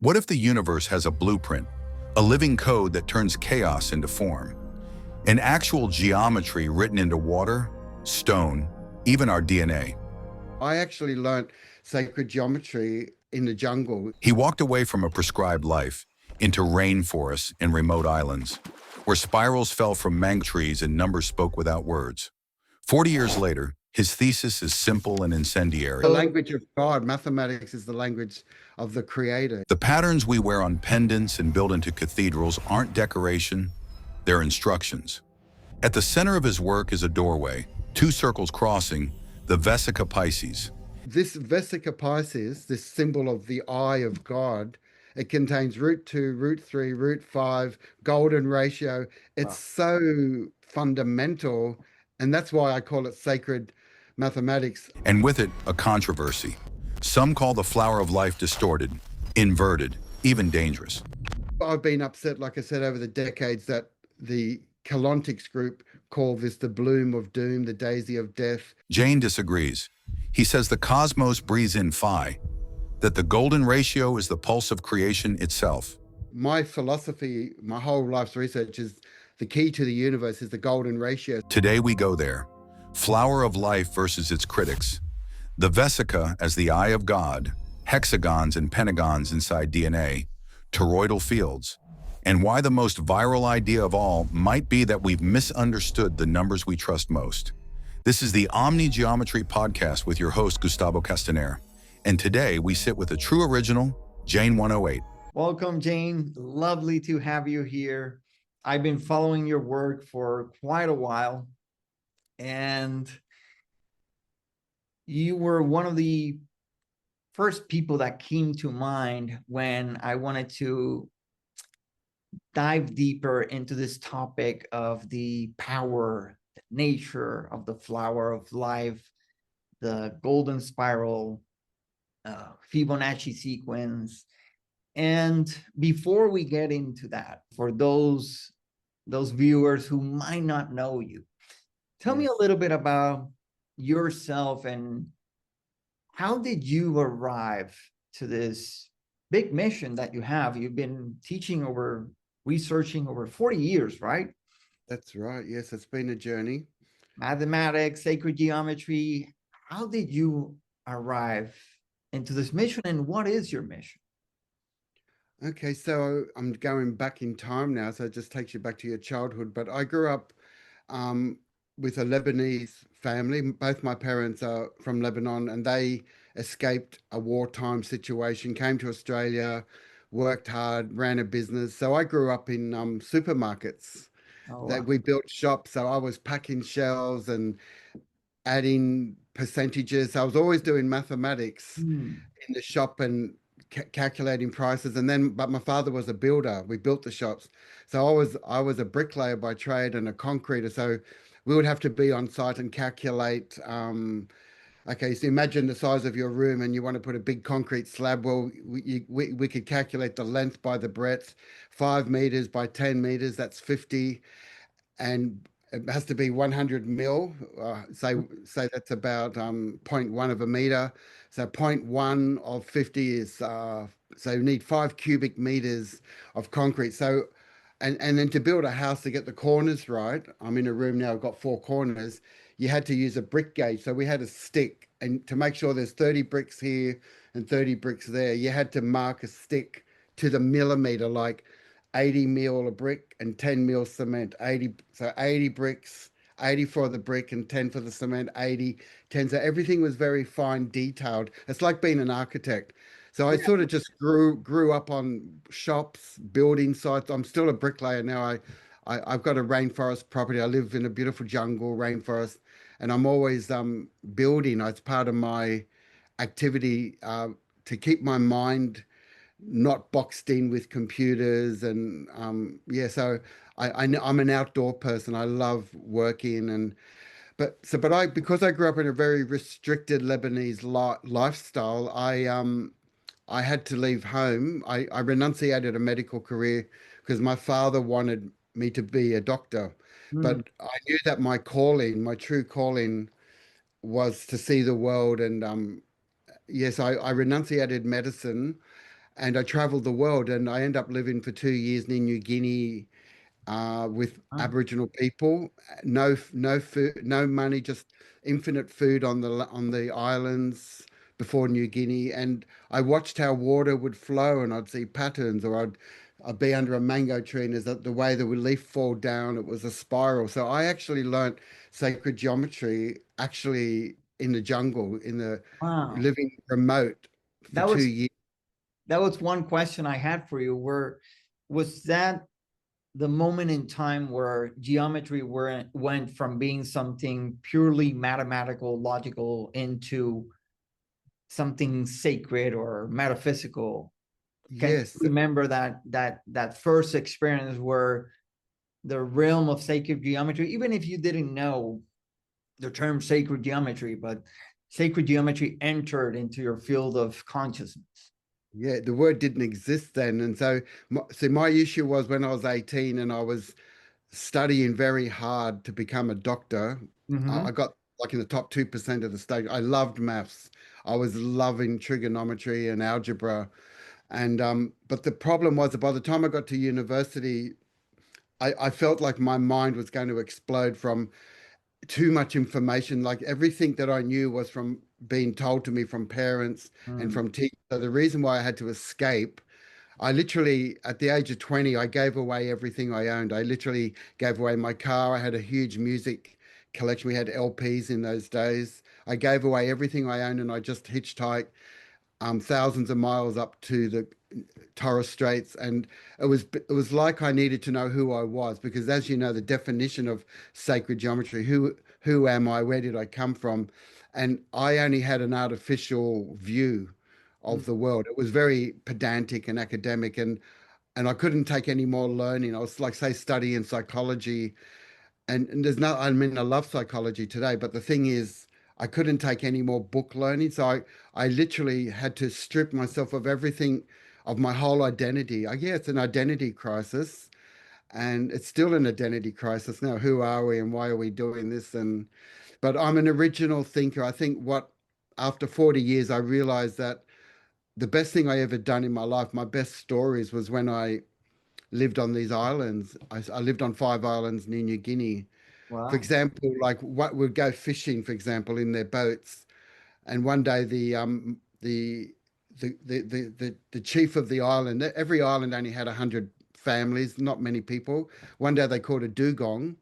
What if the universe has a blueprint, a living code that turns chaos into form? An actual geometry written into water, stone, even our DNA. I actually learnt sacred geometry in the jungle. He walked away from a prescribed life into rainforests and remote islands, where spirals fell from mango trees and numbers spoke without words. 40 years later, his thesis is simple and incendiary. The language of God, mathematics is the language of the creator. The patterns we wear on pendants and build into cathedrals aren't decoration, they're instructions. At the center of his work is a doorway, two circles crossing, the Vesica Piscis. This Vesica Piscis, this symbol of the eye of God, it contains root 2, root 3, root 5, golden ratio. It's so fundamental, and that's why I call it sacred mathematics. And with it, a controversy. Some call the Flower of Life distorted, inverted, even dangerous. I've been upset, like I said, over the decades that the Calontics group call this the bloom of doom, the daisy of death. Jain disagrees. He says the cosmos breathes in phi, that the golden ratio is the pulse of creation itself. My philosophy, my whole life's research is the key to the universe is the golden ratio. Today we go there. Flower of Life versus its critics. The Vesica as the eye of God, hexagons and pentagons inside DNA, toroidal fields, and why the most viral idea of all might be that we've misunderstood the numbers we trust most. This is the OmniGeometry podcast with your host, Gustavo Castañer. And today we sit with a true original, Jain 108. Welcome, Jain. Lovely to have you here. I've been following your work for quite a while, and you were one of the first people that came to mind when I wanted to dive deeper into this topic of the power, the nature of the flower of life, the golden spiral, Fibonacci sequence. And before we get into that, for those viewers who might not know you, tell me a little bit about yourself and how did you arrive to this big mission that you have? You've been researching over 40 years, right? That's right. Yes, it's been a journey. Mathematics, sacred geometry. How did you arrive into this mission, and what is your mission? Okay, so I'm going back in time now, so it just takes you back to your childhood. But I grew up with a Lebanese family. Both my parents are from Lebanon, and they escaped a wartime situation, came to Australia, worked hard, ran a business. So I grew up in supermarkets. That we built shops. So I was packing shelves and adding percentages. I was always doing mathematics in the shop and calculating prices. And then, but my father was a builder. We built the shops. So I was a bricklayer by trade and a concreter. So we would have to be on site and calculate. Okay, so imagine the size of your room and you want to put a big concrete slab. Well, we could calculate the length by the breadth, 5 meters by 10 meters, that's 50. And it has to be 100 mil. Say that's about 0.1 of a meter. So 0.1 of 50 is, so you need 5 cubic meters of concrete. So, and then to build a house to get the corners right, I'm in a room now, I've got 4 corners. You had to use a brick gauge. So we had a stick, and to make sure there's 30 bricks here and 30 bricks there, you had to mark a stick to the millimeter, like 80 mil a brick and 10 mil cement. 80 bricks, 80 for the brick and 10 for the cement, 80, 10. So everything was very fine, detailed. It's like being an architect. So I sort of just grew up on shops, building sites. I'm still a bricklayer now. I've got a rainforest property. I live in a beautiful jungle, rainforest, and I'm always building. It's part of my activity to keep my mind not boxed in with computers. And yeah, so I'm an outdoor person. I love working, because I grew up in a very restricted Lebanese lifestyle, I had to leave home. I renunciated a medical career because my father wanted me to be a doctor. But I knew that my calling, my true calling, was to see the world. And yes, I renunciated medicine and I traveled the world, and I ended up living for 2 years in New Guinea with Wow. Aboriginal people. No food, no money, just infinite food on the islands before New Guinea. And I watched how water would flow, and I'd see patterns, or I'd be under a mango tree, and the way the leaf fall down, it was a spiral. So I actually learnt sacred geometry actually in the jungle, in the Wow. living remote for That two was years. that was one question I had for you. Was that the moment in time where geometry went from being something purely mathematical, logical, into something sacred or metaphysical? Can Yes, you remember that first experience where the realm of sacred geometry, even if you didn't know the term sacred geometry, but sacred geometry entered into your field of consciousness? yeah, the word didn't exist then. And so, my issue was when I was 18 and I was studying very hard to become a doctor. Mm-hmm. I got like in the top 2% of the state. I loved maths. I was loving trigonometry and algebra. And but the problem was that by the time I got to university, I felt like my mind was going to explode from too much information. Like everything that I knew was from being told to me from parents and Mm. from teachers. So the reason why I had to escape, I literally, at the age of 20, I gave away everything I owned. I literally gave away my car. I had a huge music collection. We had LPs in those days. I gave away everything I owned, and I just hitchhiked thousands of miles up to the Torus Straits, and it was like I needed to know who I was, because as you know, the definition of sacred geometry, who am I, where did I come from, and I only had an artificial view Mm. of the world. It was very pedantic and academic, and I couldn't take any more learning. I was like, say, studying psychology, and there's no, I mean, I love psychology today, but the thing is, I couldn't take any more book learning. So I literally had to strip myself of everything, of my whole identity. Yeah, it's an identity crisis, and it's still an identity crisis now. Who are we, and why are we doing this? But I'm an original thinker. I think after 40 years, I realized that the best thing I ever done in my life, my best stories, was when I lived on these islands. I lived on 5 islands near New Guinea. For Wow. example, like what would go fishing, for example, in their boats. And one day the chief of the island, every island only had 100 families, not many people. One day they caught a dugong.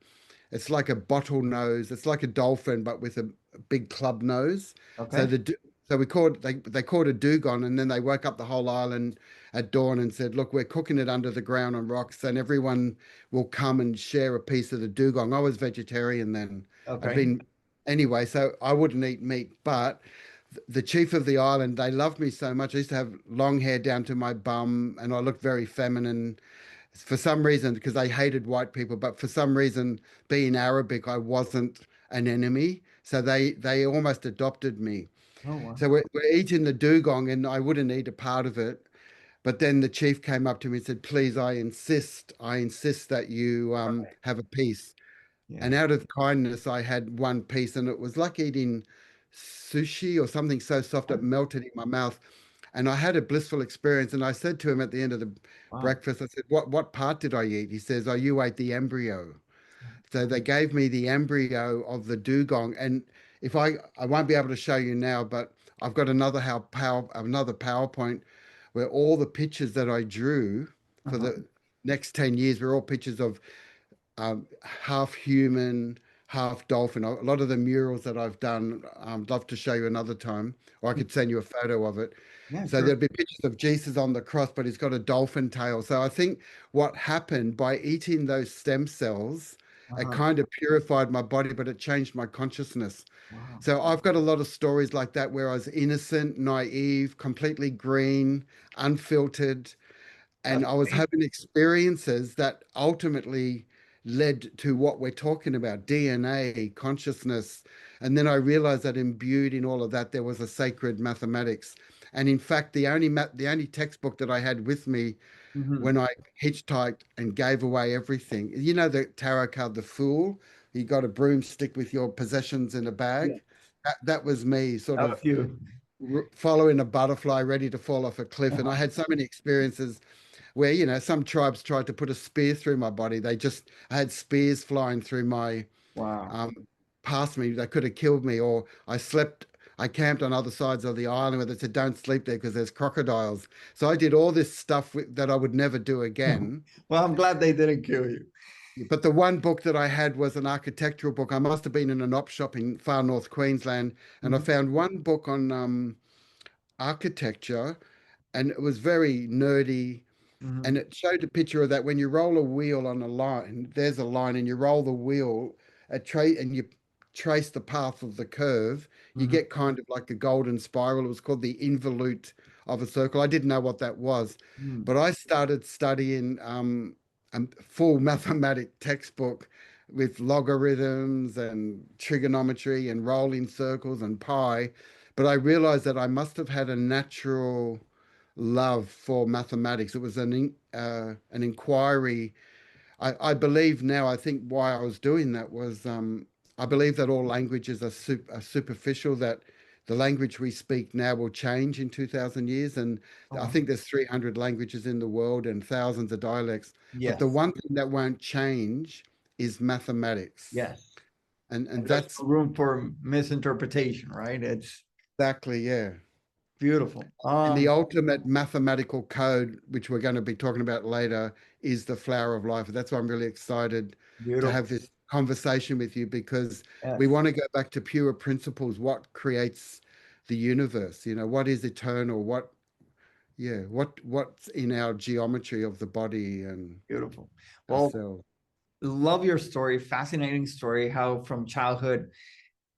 It's like a bottlenose. It's like a dolphin, but with a big club nose. So Okay. the so we caught they caught a dugong, and then they woke up the whole island at dawn and said, "Look, we're cooking it under the ground on rocks, and everyone will come and share a piece of the dugong." I was vegetarian then. I'd Okay. been anyway, so I wouldn't eat meat. But the chief of the island, they loved me so much. I used to have long hair down to my bum, and I looked very feminine for some reason, because they hated white people, but for some reason, being Arabic, I wasn't an enemy. So they almost adopted me. Oh, wow. So we're eating the dugong, and I wouldn't eat a part of it. But then the chief came up to me and said, "Please, I insist that you Okay. have a piece." Yeah. And out of kindness, I had one piece, and it was like eating sushi or something so soft it melted in my mouth. And I had a blissful experience. And I said to him at the end of the Wow. breakfast, I said, "What part did I eat?" He says, "Oh, you ate the embryo." So they gave me the embryo of the dugong. And if I won't be able to show you now, but I've got another PowerPoint where all the pictures that I drew for Uh-huh. the next 10 years were all pictures of half human, half dolphin. A lot of the murals that I've done, I'd love to show you another time, or I could send you a photo of it. Yeah, So sure. there'd be pictures of Jesus on the cross, but he's got a dolphin tail. So I think what happened by eating those stem cells, it Uh-huh. kind of purified my body, but it changed my consciousness. Wow. So I've got a lot of stories like that where I was innocent, naive, completely green, unfiltered, That's and I was great. having experiences that ultimately led to what we're talking about, DNA, consciousness. And then I realized that imbued in all of that, there was a sacred mathematics. And in fact, the only textbook that I had with me Mm-hmm. when I hitchhiked and gave away everything, you know, the tarot card, the Fool, you got a broomstick with your possessions in a Yeah. bag. That was me, sort That of was you. following a butterfly ready to fall off a cliff. And I had so many experiences where, you know, some tribes tried to put a spear through my body. I had spears flying through my, Wow. past me. They could have killed me. Or I camped on other sides of the island where they said, don't sleep there because there's crocodiles. So I did all this stuff that I would never do again. Well, I'm glad they didn't kill you. But the one book that I had was an architectural book. I must have been in an op shop in far north Queensland, and I found one book on architecture, and it was very nerdy. And it showed a picture of that when you roll a wheel on a line, there's a line, and you roll the wheel, and you trace the path of the curve, you get kind of like a golden spiral. It was called the involute of a circle. I didn't know what that was, but I started studying a full mathematic textbook with logarithms and trigonometry and rolling circles and pi. But I realized that I must have had a natural love for mathematics. It was an inquiry. I believe now, I think why I was doing that was I believe that all languages are superficial, that the language we speak now will change in 2,000 years. And I think there's 300 languages in the world and thousands of dialects. But the Yes. one thing that won't change is mathematics. Yes. And There's that's no room for misinterpretation, right? It's exactly, yeah. beautiful. And the ultimate mathematical code, which we're going to be talking about later, is the flower of life. That's why I'm really excited to Beautiful. have this conversation with you, because we Yes. want to go back to pure principles. What creates the universe? You know, what is eternal? What's in our geometry of the body and Beautiful. Well, ourselves? love your story. Fascinating story. How from childhood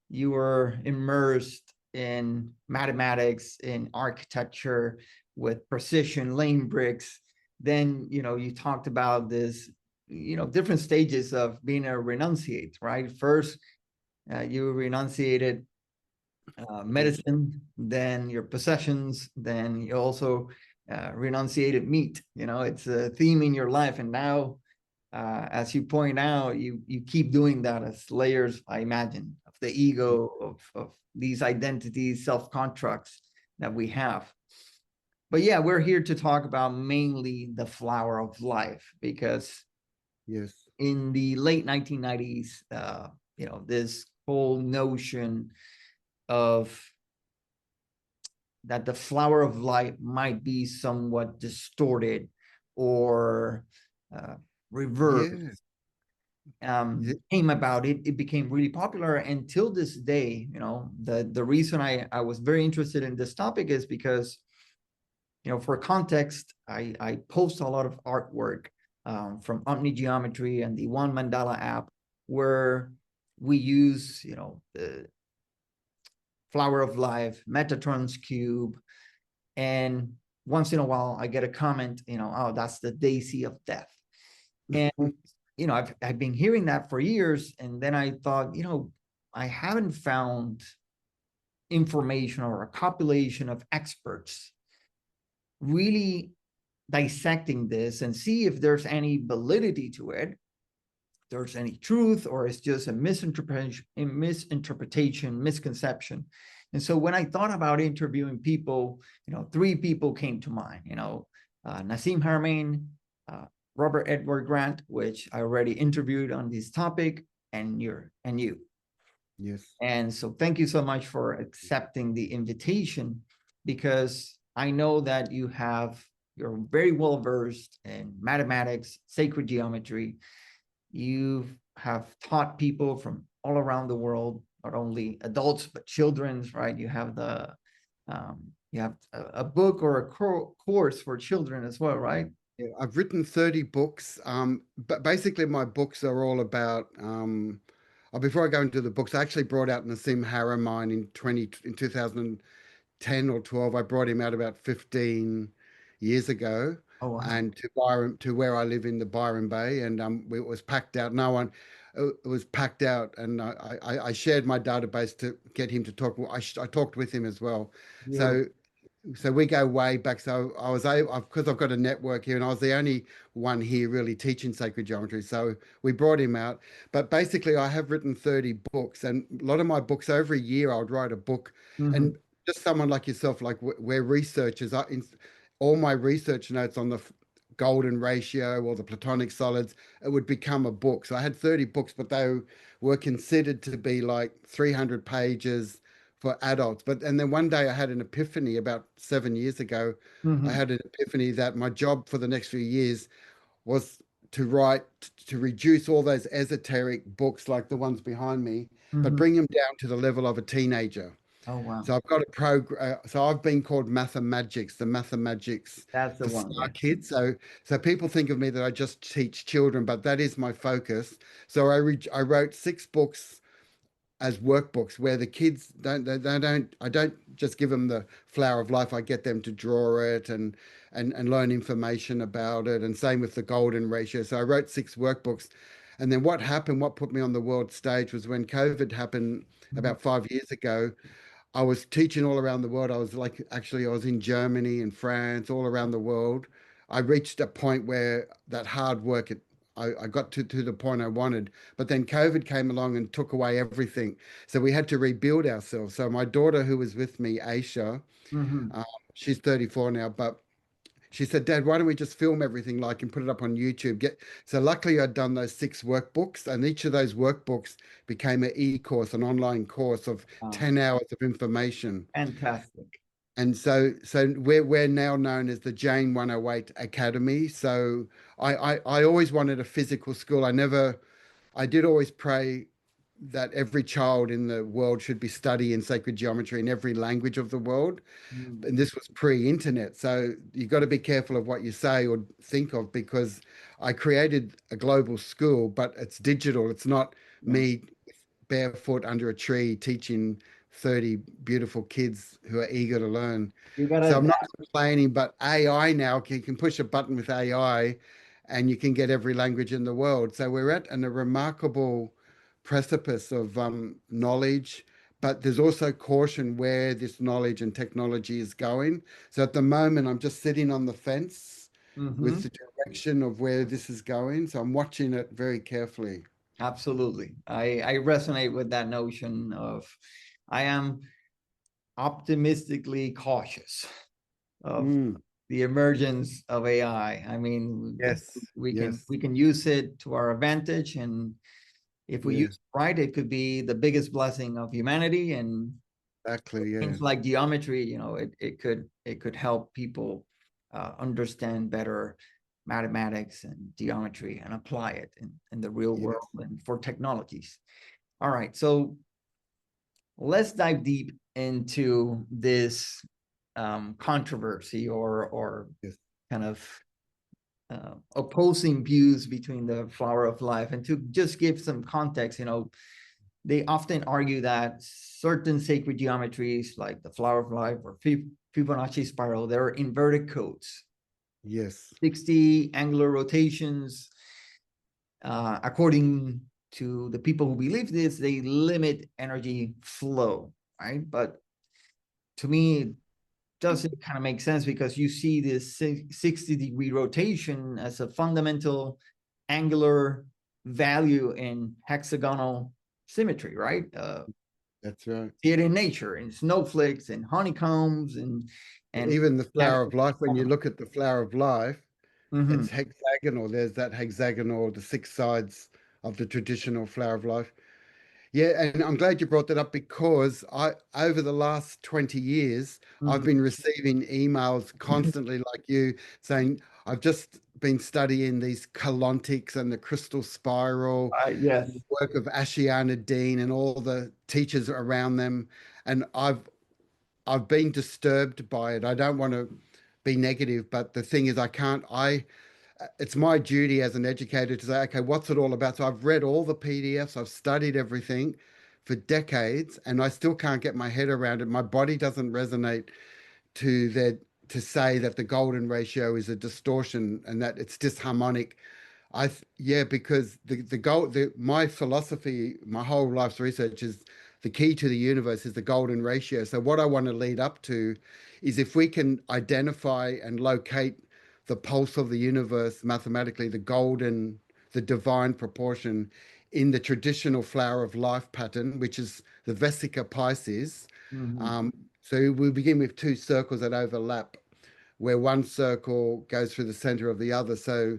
you were immersed in mathematics, in architecture with precision, laying bricks. Then, you talked about this, different stages of being a renunciate, right? First, you renunciated medicine, then your possessions, then you also renunciated meat. It's a theme in your life. And now, as you point out, you keep doing that as layers, I imagine, of the ego, of these identities, self-constructs that we have. But yeah, we're here to talk about mainly the flower of life, because Yes. in the late 1990s, this whole notion of that the flower of life might be somewhat distorted or reversed came about. It became really popular until this day. The reason I was very interested in this topic is because, for context, I post a lot of artwork from OmniGeometry and the One Mandala app, where we use, the flower of life, Metatron's cube, and once in a while I get a comment, oh, that's the daisy of death. And I've been hearing that for years, and then I thought, I haven't found information or a compilation of experts really dissecting this and see if there's any validity to it, if there's any truth, or it's just a misinterpretation, misconception. And so when I thought about interviewing people, 3 people came to mind, Nassim Haramein, Robert Edward Grant, which I already interviewed on this topic, and you. Yes. And so thank you so much for accepting the invitation, because I know that you're very well versed in mathematics, sacred geometry. You have taught people from all around the world, not only adults but children's, right? You have a book or a course for children as well, right? Yeah, I've written 30 books, but basically my books are all about. Before I go into the books, I actually brought out Nassim Haramein in 2010 or 12. I brought him out about 15 years ago, and to where I live in the Byron Bay, and it was packed out. It was packed out, and I shared my database to get him to talk. I talked with him as well. Yeah. So we go way back. So I was because I've got a network here, and I was the only one here really teaching sacred geometry. So we brought him out. But basically, I have written 30 books, and a lot of my books, every year I would write a book. And just someone like yourself, like we're researchers. All my research notes on the golden ratio or the platonic solids, it would become a book. So I had 30 books, but they were considered to be like 300 pages for adults. And then one day I had an epiphany about 7 years ago. I Mhm. had an epiphany that my job for the next few years was to write, to reduce all those esoteric books like the ones behind me, but Mhm. bring them down to the level of a teenager. Oh, wow. So I've got a program. So I've been called Mathemagics, the Mathemagics That's the for one. Star Yeah. Kids. So people think of me that I just teach children, but that is my focus. So I wrote 6 books as workbooks where the kids they don't I don't just give them the flower of life. I get them to draw it and learn information about it. And same with the golden ratio. So I wrote 6 workbooks. And then what put me on the world stage was when COVID happened Mhm. about 5 years ago. I was teaching all around the world. I was in Germany and France, all around the world. I reached a point where that hard work, I got to the point I wanted. But then COVID came along and took away everything. So we had to rebuild ourselves. So my daughter, who was with me, Aisha, Mhm. uh, she's 34 now, but she said, Dad, why don't we just film everything like and put it up on YouTube? So luckily I'd done those 6 workbooks, and each of those workbooks became an e-course, an online course of Wow. 10 hours of information. Fantastic. And so we're now known as the Jain 108 Academy. So I always wanted a physical school. I did always pray that every child in the world should be studying sacred geometry in every language of the world. Mm. And this was pre-internet, so you got to be careful of what you say or think of, because I created a global school, but it's digital. It's not Yeah. me barefoot under a tree teaching 30 beautiful kids who are eager to learn. You gotta So I'm not adapt. complaining, but AI now, you can push a button with AI and you can get every language in the world. So we're at a remarkable precipice of knowledge, but there's also caution where this knowledge and technology is going. So at the moment, I'm just sitting on the fence with Mhm. the direction of where this is going. So I'm watching it very carefully. Absolutely. I resonate with that notion of I am optimistically cautious of Mm, the emergence of AI. I mean, yes, yes, we can use it to our advantage, and if we use yeah, it right, it could be the biggest blessing of humanity. And exactly, yeah, things like geometry, it could help people understand better mathematics and geometry and apply it in the real yes. world and for technologies. All right, so let's dive deep into this controversy or Yes. kind of opposing views between the flower of life. And to just give some context, they often argue that certain sacred geometries like the flower of life or Fibonacci spiral, they're inverted codes, Yes. 60 angular rotations. According to the people who believe this, they limit energy flow, right? But to me, it doesn't kind of make sense, because you see this 60-degree rotation as a fundamental angular value in hexagonal symmetry, right? That's right. See it in nature, in snowflakes and honeycombs and Even the flower natural of life, when you phenomena. look at the flower of life, Mhm. it's hexagonal. There's that hexagonal, the 6 sides of the traditional flower of life. Yeah, and I'm glad you brought that up, because over the last 20 years, I've Mhm. been receiving emails constantly like you saying, I've just been studying these colontics and the crystal spiral, Yes. the work of Ashiana Dean and all the teachers around them. And I've been disturbed by it. I don't want to be negative, but the thing is, it's my duty as an educator to say, okay, what's it all about? So I've read all the PDFs, I've studied everything for decades, and I still can't get my head around it. My body doesn't resonate to that to say that the golden ratio is a distortion and that it's disharmonic. Yeah, because my philosophy, my whole life's research is the key to the universe is the golden ratio. So what I want to lead up to is, if we can identify and locate the pulse of the universe mathematically, the divine proportion in the traditional flower of life pattern, which is the Vesica Piscis, Mhm. um, So we begin with two circles that overlap, where one circle goes through the center of the other. So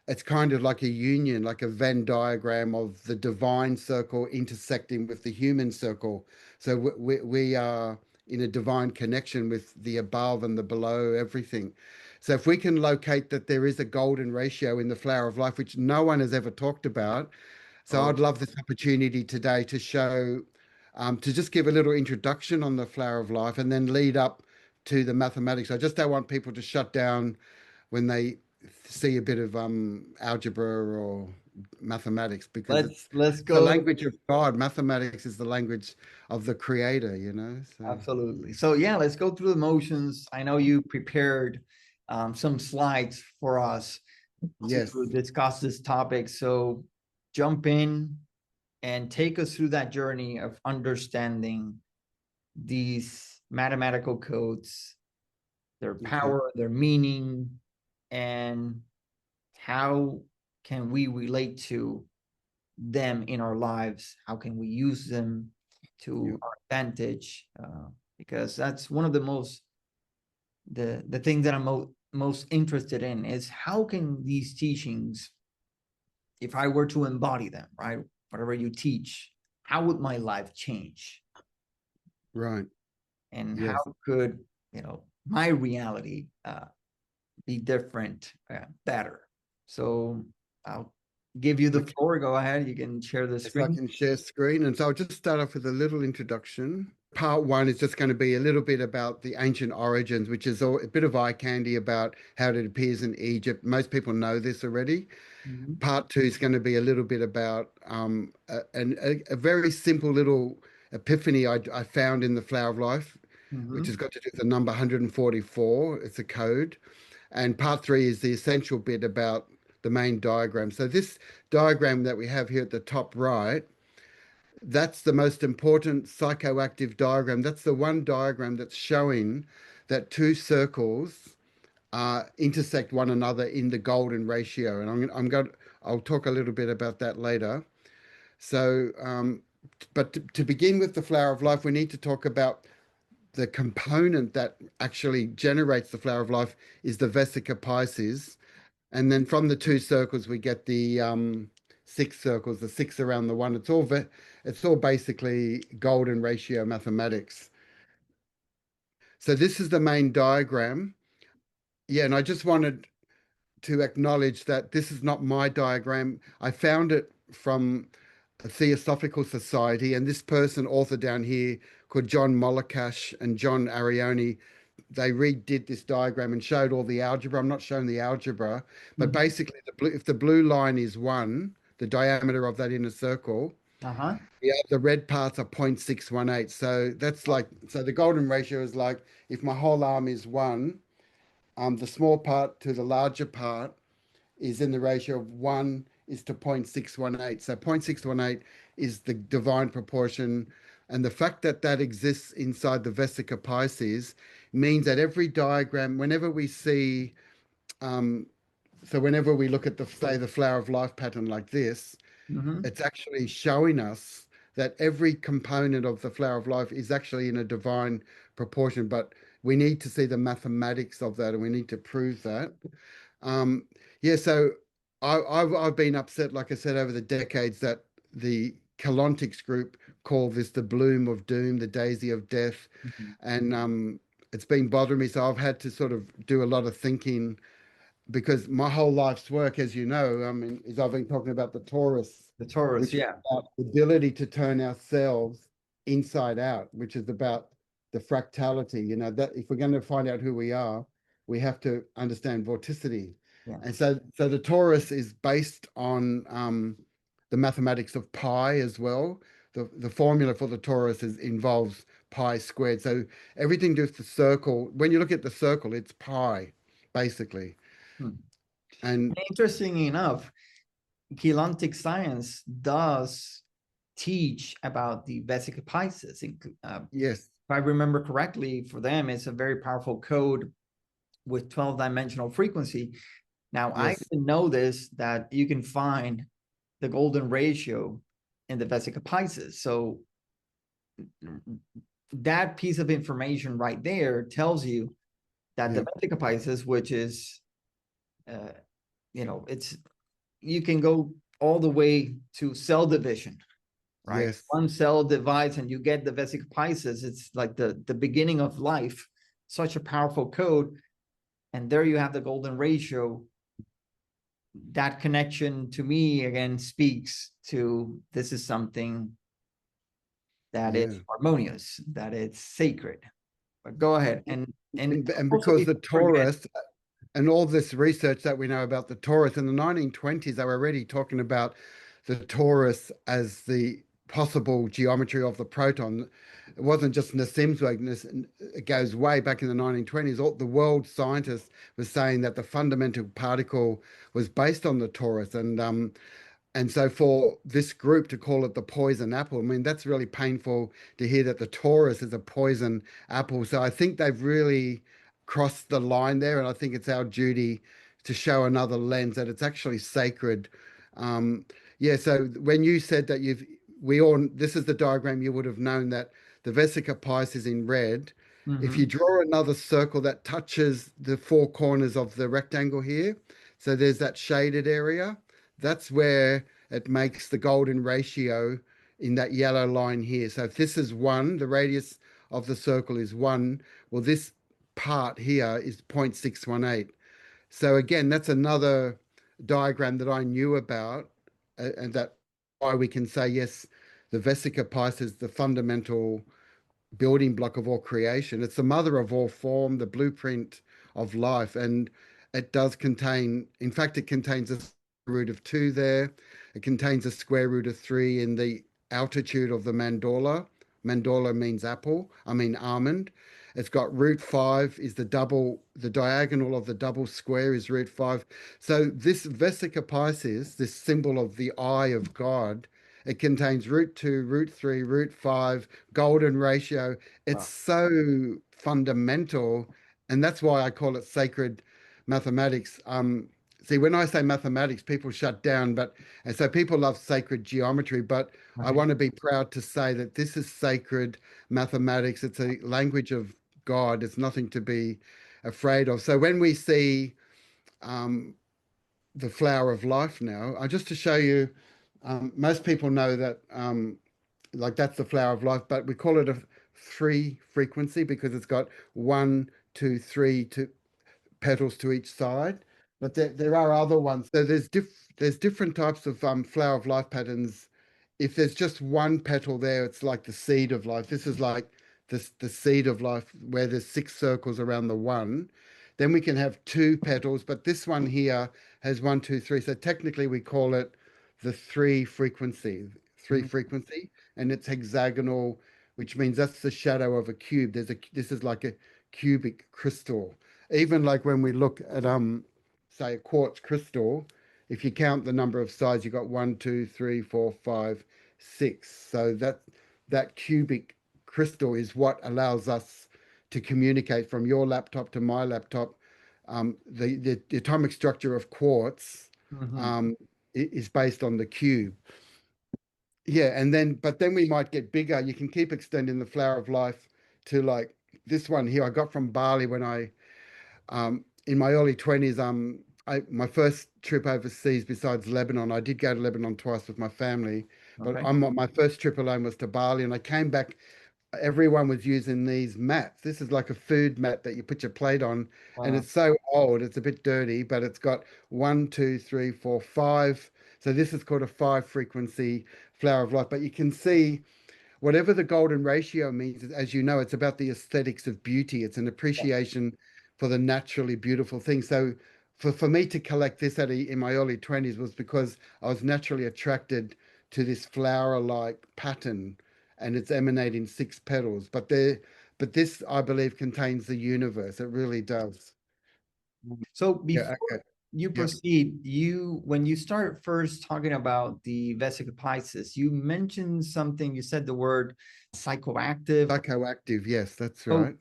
it's kind of like a union, like a Venn diagram of the divine circle intersecting with the human circle. So we are in a divine connection with the above and the below, everything. So if we can locate that there is a golden ratio in the flower of life, which no one has ever talked about. So Oh, I'd love this opportunity today to show, to just give a little introduction on the flower of life and then lead up to the mathematics. I just don't want people to shut down when they see a bit of algebra or mathematics, because let's it's the go. language of God. Mathematics is the language of the creator, you know. So Absolutely. So yeah, let's go through the motions. I know you prepared some slides for us yes. to discuss this topic. So jump in and take us through that journey of understanding these mathematical codes, their Okay. power, their meaning, and how can we relate to them in our lives? How can we use them to Yep. our advantage? Because that's one of the things that I'm most interested in is how can these teachings, if I were to embody them, right? Whatever you teach, how would my life change? Right. And Yes. how could, my reality be different, better? So I'll give you the Okay. floor. Go ahead. You can share the If I screen. can share screen. And so I'll just start off with a little introduction. Part one is just going to be a little bit about the ancient origins, which is a bit of eye candy about how it appears in Egypt. Most people know this already. Mhm. Part two is going to be a little bit about a very simple little epiphany I found in the Flower of Life, which has Mhm. got to do with the number 144. It's a code. And part three is the essential bit about the main diagram. So this diagram that we have here at the top right, that's the most important psychoactive diagram. That's the one diagram that's showing that two circles intersect one another in the golden ratio. And I'll talk a little bit about that later. So, but to begin with the flower of life, we need to talk about the component that actually generates the flower of life is the Vesica Piscis. And then from the two circles, we get the six circles, the six around the one. It's all basically golden ratio mathematics. So this is the main diagram. Yeah, and I just wanted to acknowledge that this is not my diagram. I found it from a Theosophical Society, and this person, author down here, called John Molikash and John Arioni, they redid this diagram and showed all the algebra. I'm not showing the algebra, but Mhm. basically, if the blue line is 1, the diameter of that inner circle, Uh-huh. yeah, the red parts are 0.618. So that's like, so the golden ratio is like if my whole arm is 1, the small part to the larger part is in the ratio of 1 is to 0.618. So 0.618 is the divine proportion. And the fact that that exists inside the Vesica Pisces means that every diagram, whenever we see, so whenever we look at the, say, the flower of life pattern like this, Mhm. it's actually showing us that every component of the flower of life is actually in a divine proportion. But we need to see the mathematics of that, and we need to prove that. Um, yeah, so I've been upset, like I said, over the decades that the Colontics group call this the bloom of doom, the daisy of death, Mhm. and it's been bothering me. So I've had to sort of do a lot of thinking because my whole life's work, as you know, I mean, is I've been talking about the Torus, The Taurus, which is yeah. about the ability to turn ourselves inside out, which is about the fractality. You know, that if we're going to find out who we are, we have to understand vorticity. Yeah. And so the torus is based on the mathematics of pi as well. The formula for the torus involves pi squared. So everything to do with the circle, when you look at the circle, it's pi, basically. Hmm. And Interestingly enough, Keylontic science does teach about the Vesica Piscis. yes, If I remember correctly, for them, it's a very powerful code with 12-dimensional frequency. Now, I yes, didn't know this, that you can find the golden ratio in the Vesica Piscis. So that piece of information right there tells you that the Vesica Piscis, which is, it's, you can go all the way to cell division, right? Yes. One cell divides and you get the Vesica Piscis. It's like the beginning of life, such a powerful code. And there you have the golden ratio. That connection to me, again, speaks to this is something that is harmonious, that it's sacred. But go ahead. And because the Torus and all this research that we know about the Torus in the 1920s, they were already talking about the Torus as the possible geometry of the proton. It wasn't just Nassim's weakness. It goes way back in the 1920s. All the world scientists were saying that the fundamental particle was based on the Torus. And so for this group to call it the poison apple, I mean, that's really painful to hear that the Torus is a poison apple. So I think they've really crossed the line there. And I think it's our duty to show another lens that it's actually sacred. So when you said that this is the diagram, you would have known that the Vesica Piscis is in red. If you draw another circle that touches the four corners of the rectangle here, so there's that shaded area, that's where it makes the golden ratio in that yellow line here. So if this is 1, the radius of the circle is 1, well, this part here is 0.618. So again, that's another diagram that I knew about, and that why we can say, yes, the Vesica Piscis is the fundamental building block of all creation. It's the mother of all form, the blueprint of life. And it does contain, in fact, it contains a root of 2 there. It contains a square root of 3 in the altitude of the mandorla. Mandorla means almond. It's got root 5 is the diagonal of the double square is root 5. So this Vesica Piscis, this symbol of the eye of God, it contains root 2, root 3, root 5, golden ratio. It's so fundamental, and that's why I call it sacred mathematics. See, when I say mathematics, people shut down, and so people love sacred geometry, but I want to be proud to say that this is sacred mathematics. It's a language of God. It's nothing to be afraid of. So when we see the flower of life now, just to show you, most people know that like that's the flower of life, but we call it a 3 frequency because it's got 1, 2, 3 petals to each side. But there are other ones. So there's different types of flower of life patterns. If there's just one petal there, it's like the seed of life. This is like the seed of life where there's 6 circles around the 1. Then we can have 2 petals, but this one here has 1, 2, 3. So technically we call it the 3 frequency, and it's hexagonal, which means that's the shadow of a cube. This is like a cubic crystal. Even like when we look at say a quartz crystal, if you count the number of sides, you got 1, 2, 3, 4, 5, 6. So that cubic crystal is what allows us to communicate from your laptop to my laptop. The atomic structure of quartz is based on the cube. Yeah, but then we might get bigger. You can keep extending the flower of life to like this one here I got from Bali when I in my early 20s. My first trip overseas besides Lebanon, I did go to Lebanon twice with my family, but my first trip alone was to Bali, and I came back. Everyone was using these mats. This is like a food mat that you put your plate on, and it's so old, it's a bit dirty, but it's got 1, 2, 3, 4, 5. So this is called a 5 frequency flower of life. But you can see whatever the golden ratio means, as you know, it's about the aesthetics of beauty. It's an appreciation for the naturally beautiful things. So for me to collect this in my early 20s was because I was naturally attracted to this flower-like pattern, and it's emanating 6 petals. But this, I believe, contains the universe. It really does. So before you proceed, when you start first talking about the Vesica Piscis, you mentioned something. You said the word psychoactive. Psychoactive, yes, that's right.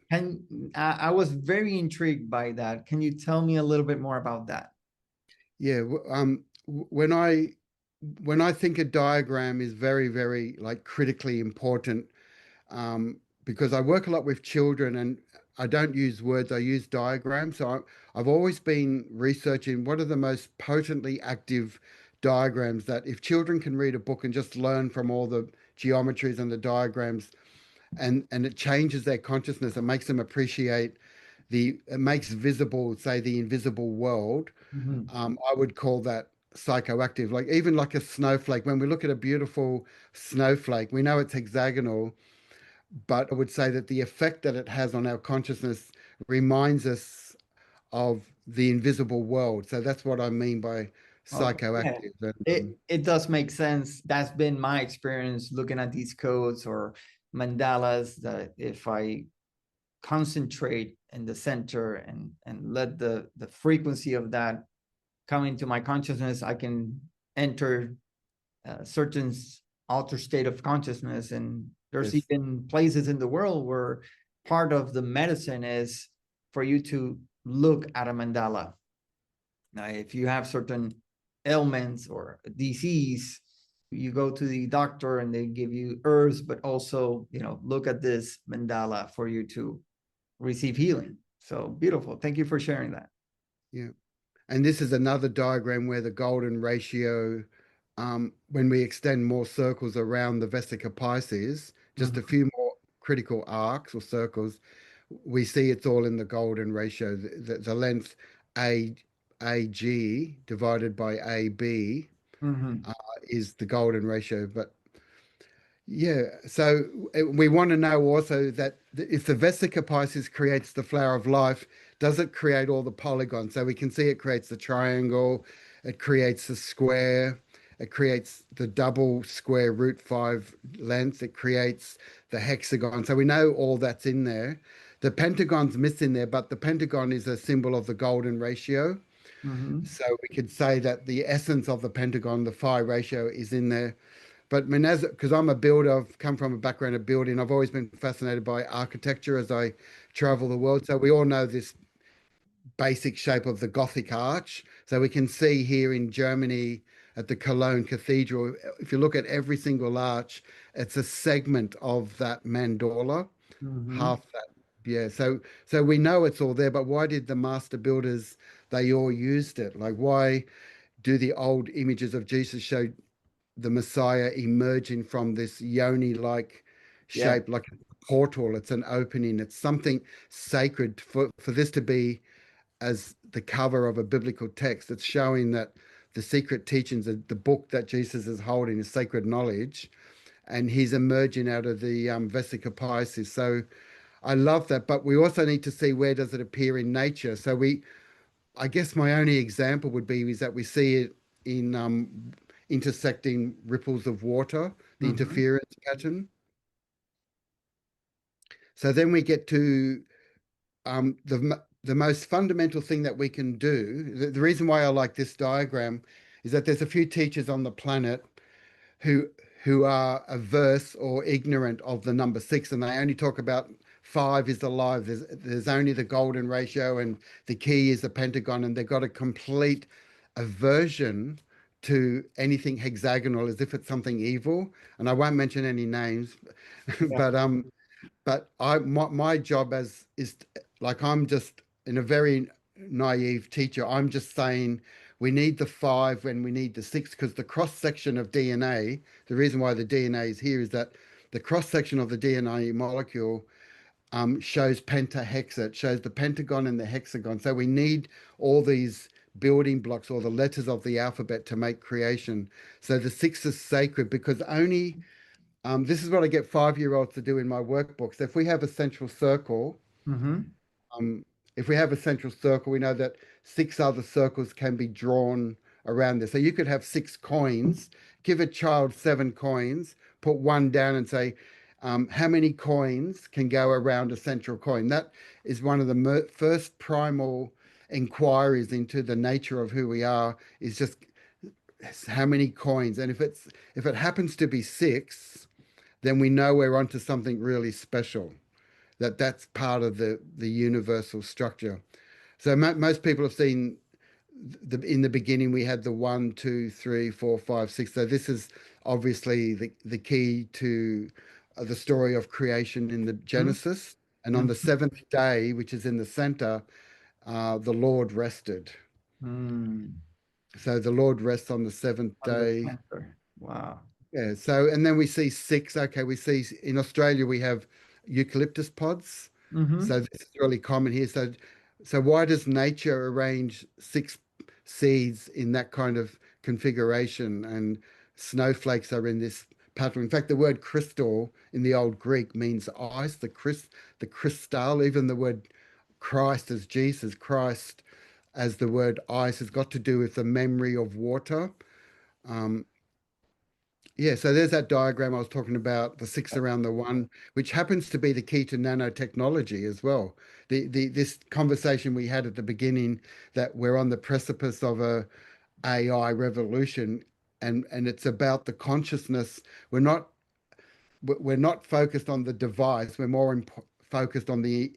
I was very intrigued by that. Can you tell me a little bit more about that? Yeah, when I think a diagram is very, very like critically important, because I work a lot with children and I don't use words, I use diagrams. So I've always been researching what are the most potently active diagrams that if children can read a book and just learn from all the geometries and the diagrams and it changes their consciousness, it makes them appreciate it makes visible, say, the invisible world. Mhm. I would call that psychoactive. Like even like a snowflake, when we look at a beautiful snowflake, we know it's hexagonal, but I would say that the effect that it has on our consciousness reminds us of the invisible world. So that's what I mean by Okay. Yeah. psychoactive. And, It does make sense. That's been my experience looking at these codes or mandalas, that if I concentrate in the center and let the frequency of that come into my consciousness, I can enter a certain altered state of consciousness. And there's yes, even places in the world where part of the medicine is for you to look at a mandala. Now, if you have certain ailments or disease, you go to the doctor and they give you herbs, but also, look at this mandala for you to receive healing. So beautiful. Thank you for sharing that. yeah. And this is another diagram where the golden ratio, when we extend more circles around the Vesica Piscis, just a few more critical arcs or circles, we see it's all in the golden ratio. The length AG divided by AB Mhm. is the golden ratio. But yeah, so we want to know also that if the Vesica Piscis creates the flower of life, does it create all the polygons? So we can see it creates the triangle, it creates the square, it creates the double square root 5 length, it creates the hexagon. So we know all that's in there. The pentagon's missing there, but the pentagon is a symbol of the golden ratio. Mhm. So we could say that the essence of the pentagon, the phi ratio, is in there. But I mean, because I'm a builder, I've come from a background of building. I've always been fascinated by architecture as I travel the world. So we all know this basic shape of the Gothic arch. So we can see here in Germany at the Cologne Cathedral, if you look at every single arch, it's a segment of that mandala, Mhm. half that. Yeah. So we know it's all there, but why did the master builders, they all used it? Like why do the old images of Jesus show the Messiah emerging from this yoni-like Yeah. shape, like a portal? It's an opening. It's something sacred for this to be as the cover of a biblical text. It's showing that the secret teachings, the book that Jesus is holding, is sacred knowledge, and he's emerging out of the Vesica Piscis. So I love that, but we also need to see where does it appear in nature. So I guess my only example would be is that we see it in intersecting ripples of water, the Mhm. interference pattern. So then we get to the most fundamental thing that we can do. The reason why I like this diagram is that there's a few teachers on the planet who who are averse or ignorant of the number 6, and they only talk about 5 is alive. There's only the golden ratio, and the key is the pentagon, and they've got a complete aversion to anything hexagonal as if it's something evil. And I won't mention any names, Yeah. but my job as is like I'm just in a very naive teacher. I'm just saying we need the 5 and we need the 6 because the cross section of DNA. The reason why the DNA is here is that the cross section of the DNA molecule shows pentahexa. It shows the pentagon and the hexagon. So we need all these building blocks or the letters of the alphabet to make creation. So the 6 is sacred because only this is what I get 5-year-olds to do in my workbooks. If we have a central circle, Mhm. um, if we have a central circle, we know that 6 other circles can be drawn around this. So you could have 6 coins, give a child 7 coins, put one down and say, how many coins can go around a central coin? That is one of the first primal inquiries into the nature of who we are, is just how many coins. And if it happens to be 6, then we know we're onto something really special. That's part of the universal structure. So most people have seen in the beginning we had the 1, 2, 3, 4, 5, 6. So this is obviously the key to the story of creation in the Genesis. And on the seventh day, which is in the center, the Lord rested. Mm. So the Lord rests on the seventh On the day. center. Wow. Yeah. So, and then we see six. Okay. We see in Australia, we have eucalyptus pods. So this is really common here. So why does nature arrange six seeds in that kind of configuration? And snowflakes are in this pattern. In fact, the word crystal in the old Greek means ice, the crystal, even the word Christ as Jesus, Christ as the word ice has got to do with the memory of water. Um, yeah, so there's that diagram I was talking about, the six around the one, which happens to be the key to nanotechnology as well. This conversation we had at the beginning that we're on the precipice of a AI revolution, and it's about the consciousness. We're not focused on the device. We're more focused on the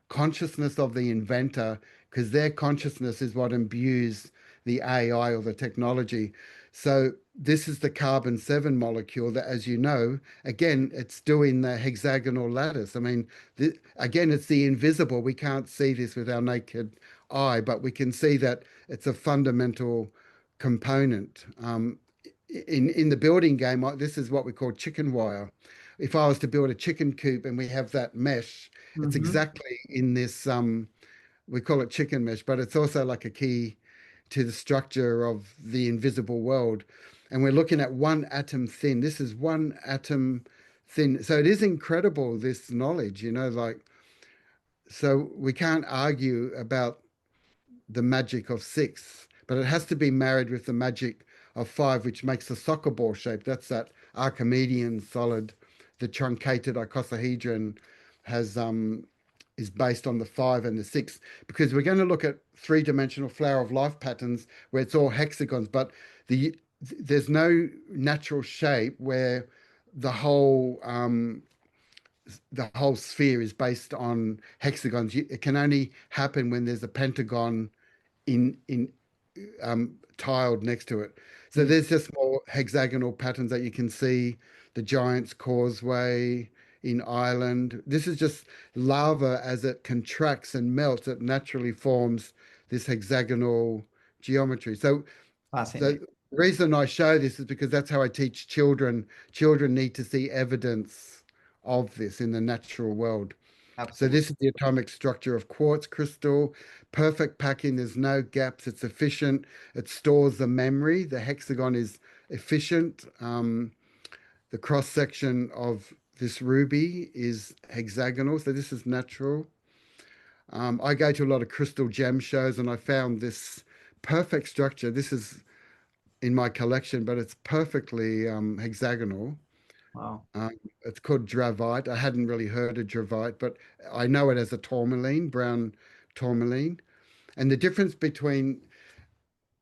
consciousness of the inventor, because their consciousness is what imbues the AI or the technology. So this is the carbon-7 molecule that, as you know, again, it's doing the hexagonal lattice. I mean, again, it's the invisible. We can't see this with our naked eye, but we can see that it's a fundamental component. In the building game, this is what we call chicken wire. If I was to build a chicken coop and we have that mesh, it's exactly in this, we call it chicken mesh, but it's also like a key to the structure of the invisible world. And we're looking at one atom thin. This is one atom thin. So it is incredible, this knowledge, like, so we can't argue about the magic of six, but it has to be married with the magic of five, which makes the soccer ball shape. That's that Archimedean solid. The truncated icosahedron has is based on the five and the six, because we're going to look at three-dimensional flower of life patterns where it's all hexagons, but there's no natural shape where the whole sphere is based on hexagons. It can only happen when there's a pentagon in tiled next to it. So there's just more hexagonal patterns that you can see. The Giant's Causeway in Ireland. This is just lava as it contracts and melts. It naturally forms this hexagonal geometry. So the reason I show this is because that's how I teach children. Children need to see evidence of this in the natural world. Absolutely. So this is the atomic structure of quartz crystal. Perfect packing. There's no gaps. It's efficient. It stores the memory. The hexagon is efficient. The cross section of this ruby is hexagonal. So this is natural. I go to a lot of crystal gem shows, and I found this perfect structure. This is in my collection, but it's perfectly hexagonal. Wow. It's called dravite. I hadn't really heard of dravite, but I know it as a tourmaline, brown tourmaline. And the difference between,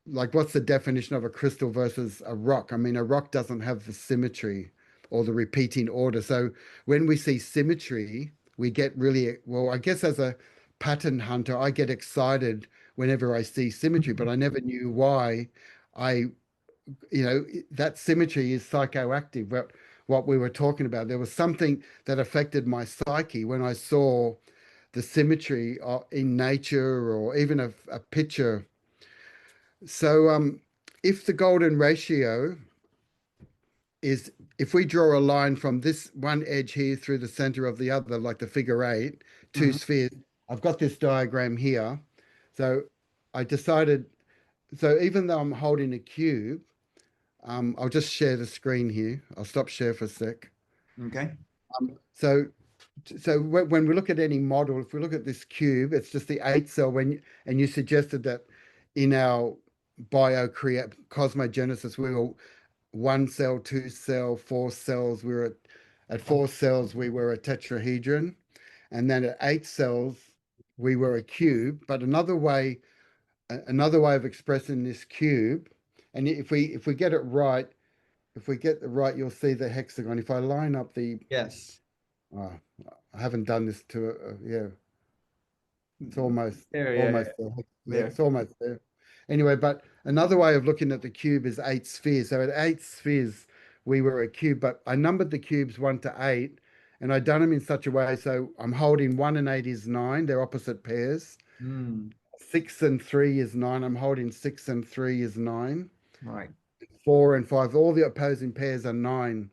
like, what's the definition of a crystal versus a rock? I mean, a rock doesn't have the symmetry or the repeating order. So when we see symmetry, we get really, well, I guess as a pattern hunter, I get excited whenever I see symmetry, but I never knew why. That symmetry is psychoactive. What we were talking about, there was something that affected my psyche when I saw the symmetry in nature or even a picture. So if the golden ratio is, if we draw a line from this one edge here through the center of the other, like the figure eight, two spheres, I've got this diagram here. So I decided, so even though I'm holding a cube, I'll just share the screen here. I'll stop share for a sec. Okay. So when we look at any model, if we look at this cube, it's just the 8-cell. And you suggested that in our cosmogenesis, we were 1-cell, 2-cell, 4 cells. We were at 4 cells, we were a tetrahedron, and then at 8 cells, we were a cube. But another way of expressing this cube, and if we get it right, you'll see the hexagon. If I line up the Yes. I haven't done this to yeah. It's almost there. Yeah, it's almost there. Anyway, but another way of looking at the cube is 8 spheres. So at 8 spheres, we were a cube, but I numbered the cubes 1 to 8 And I've done them in such a way, so I'm holding 1 and 8 is 9, they're opposite pairs. Mm, 6 and 3 is 9, I'm holding 6 and 3 is 9. right. 4 and 5, all the opposing pairs are 9.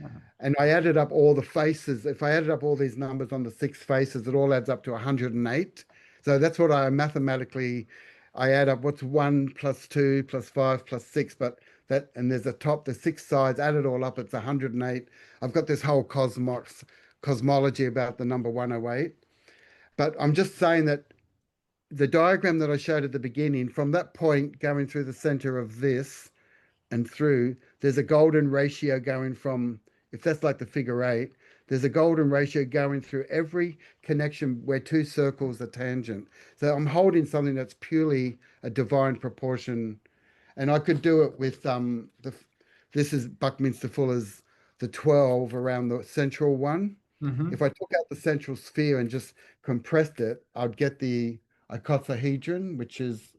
Uh-huh. And I added up all the faces. If I added up all these numbers on the 6 faces, it all adds up to 108. So that's what I mathematically, I add up what's 1 plus 2 plus 5 plus 6, but that, and there's a top, the 6 sides, add it all up, it's 108. I've got this whole cosmology about the number 108. But I'm just saying that the diagram that I showed at the beginning, from that point going through the center of this and through, there's a golden ratio going from, if that's like the figure 8, there's a golden ratio going through every connection where 2 circles are tangent. So I'm holding something that's purely a divine proportion. And I could do it with this is Buckminster Fuller's the 12 around the central one. Mhm. If I took out the central sphere and just compressed it, I'd get the icosahedron, which is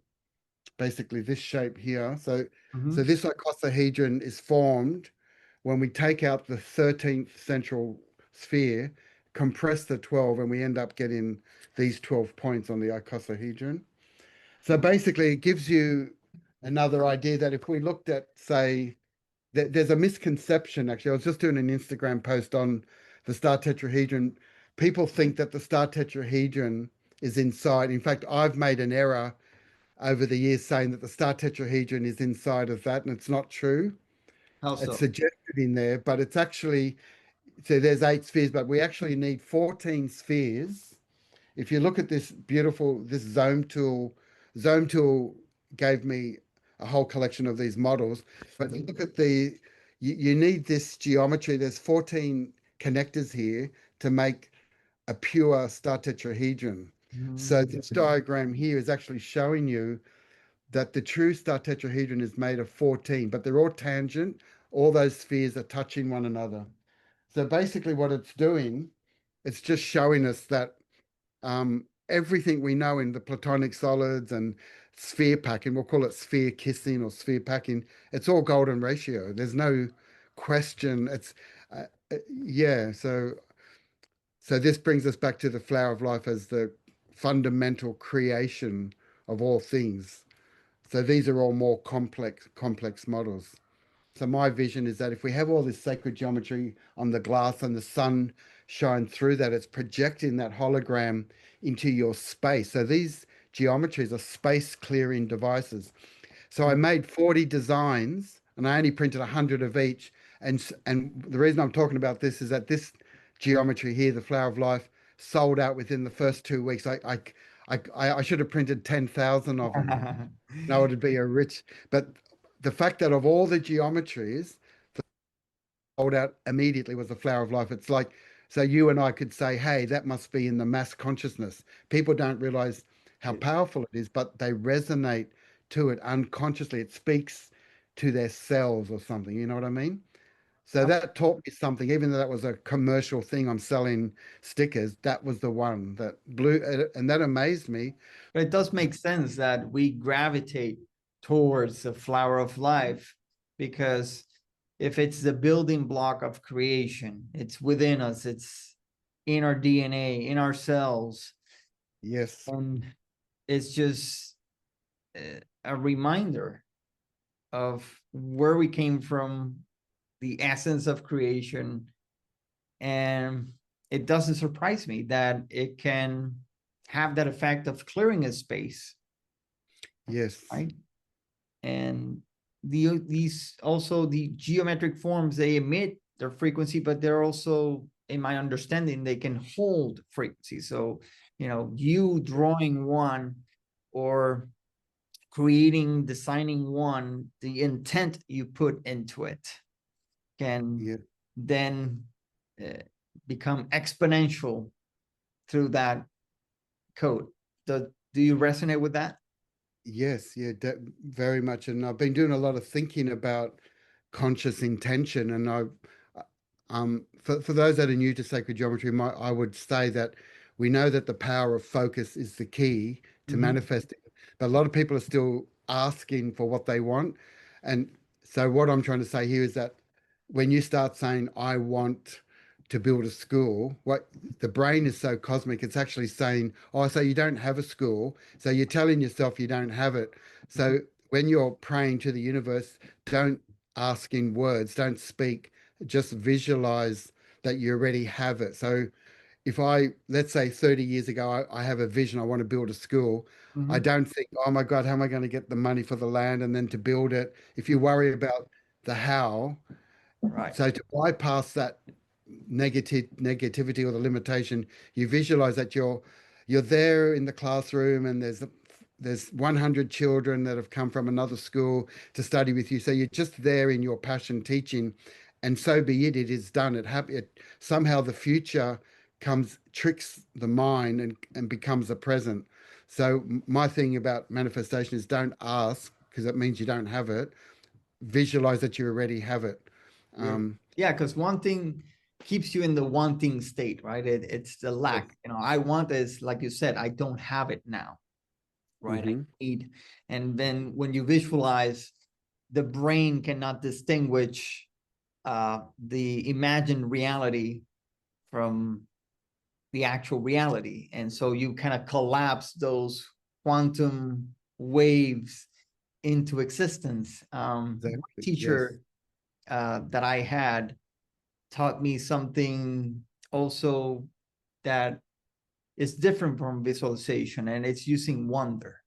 basically this shape here. So Mhm. this icosahedron is formed when we take out the 13th central sphere, compress the 12, and we end up getting these 12 points on the icosahedron. So basically, it gives you another idea that if we looked at, say, there's a misconception, actually. I was just doing an Instagram post on the star tetrahedron. People think that the star tetrahedron is inside. In fact, I've made an error over the years saying that the star tetrahedron is inside of that, and it's not true. How It's so? suggested in there, but it's actually, so there's 8 spheres, but we actually need 14 spheres. If you look at this beautiful, this Zoom tool gave me a whole collection of these models, but look at you need this geometry. There's 14 connectors here to make a pure star tetrahedron. So this diagram here is actually showing you that the true star tetrahedron is made of 14, but they're all tangent. All those spheres are touching one another. So basically what it's doing, it's just showing us that everything we know in the Platonic solids and sphere packing, we'll call it sphere kissing or sphere packing, it's all golden ratio. There's no question. It's, yeah, so this brings us back to the flower of life as the fundamental creation of all things. So these are all more complex models. So my vision is that if we have all this sacred geometry on the glass and the sun shine through that, it's projecting that hologram into your space. So these geometries are space clearing devices. So I made 40 designs and I only printed 100 of each. And the reason I'm talking about this is that this geometry here, the Flower of Life, sold out within the first 2 weeks. I should have printed 10,000 of them. Now it'd be a rich, but the fact that of all the geometries, the sold out immediately was the Flower of Life. It's like, so you and I could say, hey, that must be in the mass consciousness. People don't realize how powerful it is, but they resonate to it unconsciously. It speaks to their cells or something. You know what I mean? So that taught me something, even though that was a commercial thing. I'm selling stickers. That was the one that blew, and that amazed me. But it does make sense that we gravitate towards the flower of life, because if it's the building block of creation, it's within us, it's in our DNA, in our cells. Yes. And it's just a reminder of where we came from, the essence of creation. And it doesn't surprise me that it can have that effect of clearing a space. Yes. Right. And these also the geometric forms, they emit their frequency, but they're also, in my understanding, they can hold frequency. So, you drawing one or designing one, the intent you put into it can then become exponential through that code. Do you resonate with that? Yes, yeah, very much. And I've been doing a lot of thinking about conscious intention. And for those that are new to sacred geometry, I would say that we know that the power of focus is the key to manifesting. But a lot of people are still asking for what they want. And so what I'm trying to say here is that when you start saying, I want to build a school, what the brain is so cosmic, it's actually saying, oh, so you don't have a school. So you're telling yourself you don't have it. So when you're praying to the universe, don't ask in words, don't speak, just visualize that you already have it. So if I, let's say 30 years ago, I have a vision, I want to build a school. I don't think, oh my God, how am I going to get the money for the land and then to build it? If you worry about the how, Right. so to bypass that negativity or the limitation, you visualize that you're there in the classroom and there's 100 children that have come from another school to study with you. So you're just there in your passion teaching, and so be it. It is done. It somehow the future tricks the mind and becomes the present. So my thing about manifestation is don't ask because it means you don't have it. Visualize that you already have it. Yeah, because one thing keeps you in the wanting state, right? It's the lack. You know, I want is, like you said, I don't have it now, right? I need. And then when you visualize, the brain cannot distinguish the imagined reality from the actual reality. And so you kind of collapse those quantum waves into existence. Exactly. Teacher that I had taught me something also that is different from visualization, and it's using wonder.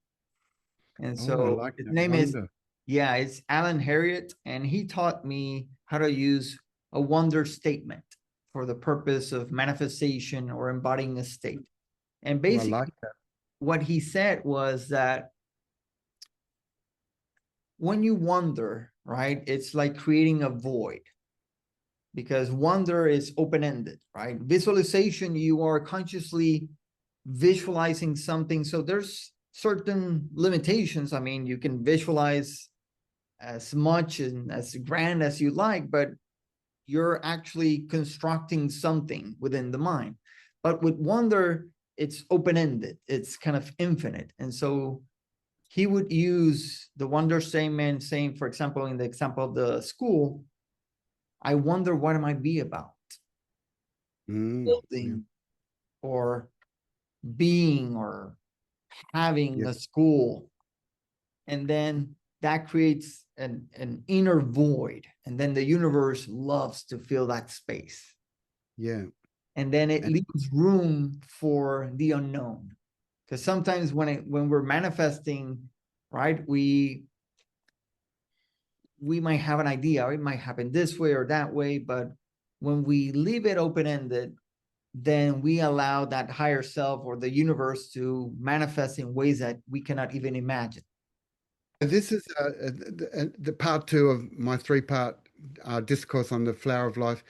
And so I like his that. name Wonder. is, yeah, it's Alan Harriet, and he taught me how to use a wonder statement for the purpose of manifestation or embodying a state. And I basically, like that. what he said was that when you wonder, right, it's like creating a void, because wonder is open-ended, right? Visualization, you are consciously visualizing something. So there's certain limitations. I mean, you can visualize as much and as grand as you like, but you're actually constructing something within the mind. But with wonder, it's open-ended. It's kind of infinite. And so he would use the wonder statement saying, for example, in the example of the school, I wonder what it might be about. Building or being or having a school. And then that creates an inner void. And then the universe loves to fill that space. Yeah. And then it leaves room for the unknown. Because sometimes when we're manifesting, right, we might have an idea, or it might happen this way or that way, but when we leave it open-ended, then we allow that higher self or the universe to manifest in ways that we cannot even imagine. This is the part two of my three-part discourse on the Flower of Life.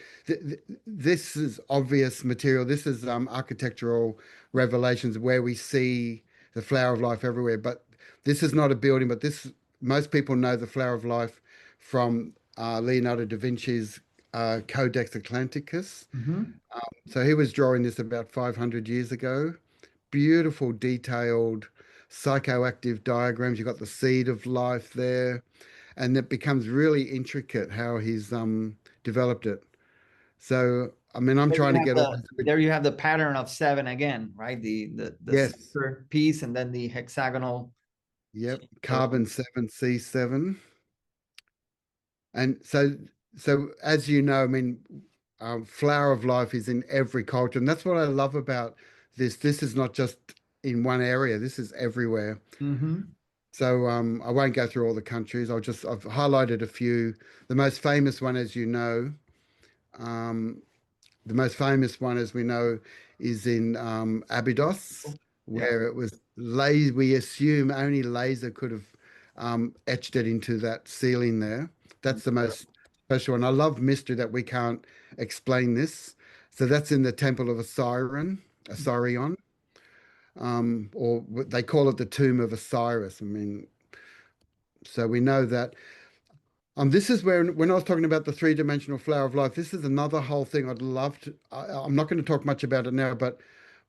This is obvious material. This is architectural revelations where we see the Flower of Life everywhere. But this is not a building, but most people know the Flower of Life from Leonardo da Vinci's Codex Atlanticus. So he was drawing this about 500 years ago. Beautiful, detailed, psychoactive diagrams. You've got the seed of life there, and it becomes really intricate how he's developed it. So, I mean, I'm trying to get all this. There you have the pattern of 7 again, right? The Yes. center piece and then the hexagonal. Yep. Carbon 7, C7. And so as you know, I mean, Flower of Life is in every culture, and that's what I love about this. This is not just in one area. This is everywhere. So I won't go through all the countries. I've highlighted a few. The most famous one, as you know, the most famous one, as we know, is in Abydos, where it was laser. We assume only laser could have etched it into that ceiling there. That's the most special one. I love mystery that we can't explain this. So that's in the Temple of Osirion, or they call it the Tomb of Osiris. I mean, so we know that. This is where, when I was talking about the three-dimensional Flower of Life, this is another whole thing I'd love to. I'm not going to talk much about it now, but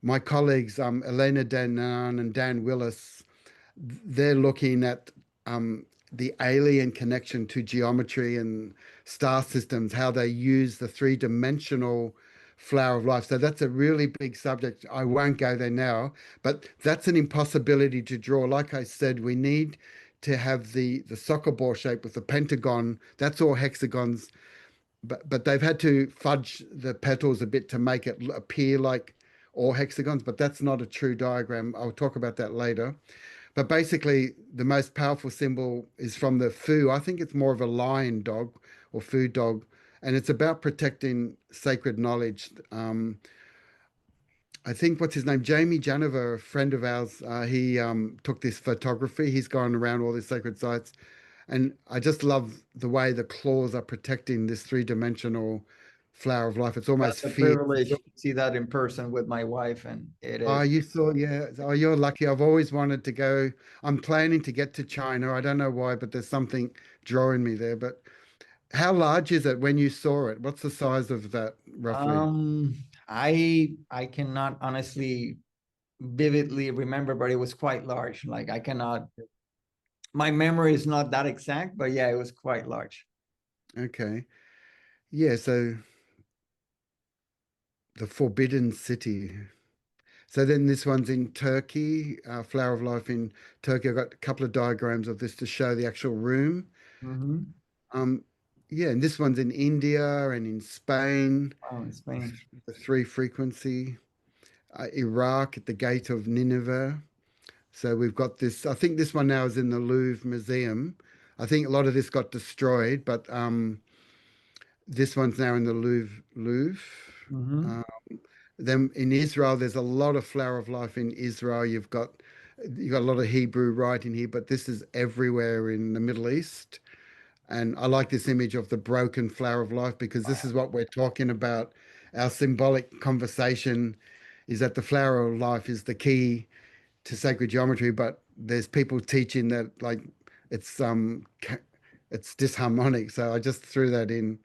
my colleagues, Elena Danan and Dan Willis, they're looking at the alien connection to geometry and star systems, how they use the three-dimensional flower of life. So that's a really big subject. I won't go there now, but that's an impossibility to draw. Like I said, we need to have the soccer ball shape with the pentagon. That's all hexagons, but they've had to fudge the petals a bit to make it appear like all hexagons, but that's not a true diagram. I'll talk about that later. But basically, the most powerful symbol is from the foo. I think it's more of a lion dog or foo dog, and it's about protecting sacred knowledge. I think what's his name, Jamie Janover, a friend of ours, he took this photography. He's gone around all these sacred sites, and I just love the way the claws are protecting this three-dimensional flower of life. It's almost That's a fierce. privilege to see that in person with my wife, and it Oh, is. you saw, yeah. Oh, you're lucky. I've always wanted to go. I'm planning to get to China. I don't know why, but there's something drawing me there. But how large is it when you saw it? What's the size of that roughly? I cannot honestly vividly remember, but it was quite large. Like I cannot, my memory is not that exact, but yeah, it was quite large. Okay. Yeah, so the Forbidden City. So then this one's in Turkey, Flower of Life in Turkey. I've got a couple of diagrams of this to show the actual room. Mm-hmm. Um, yeah, and this one's in India and in Spain, Oh, in Spain. the three frequency. Iraq at the gate of Nineveh. So we've got this. I think this one now is in the Louvre Museum. I think a lot of this got destroyed, but this one's now in the Louvre. Mm-hmm. Uh, then in Israel, there's a lot of Flower of Life in Israel. You've got a lot of Hebrew writing here, but this is everywhere in the Middle East. And I like this image of the broken flower of life because this is what we're talking about. Our symbolic conversation is that the flower of life is the key to sacred geometry, but there's people teaching that like it's it's disharmonic. So I just threw that in.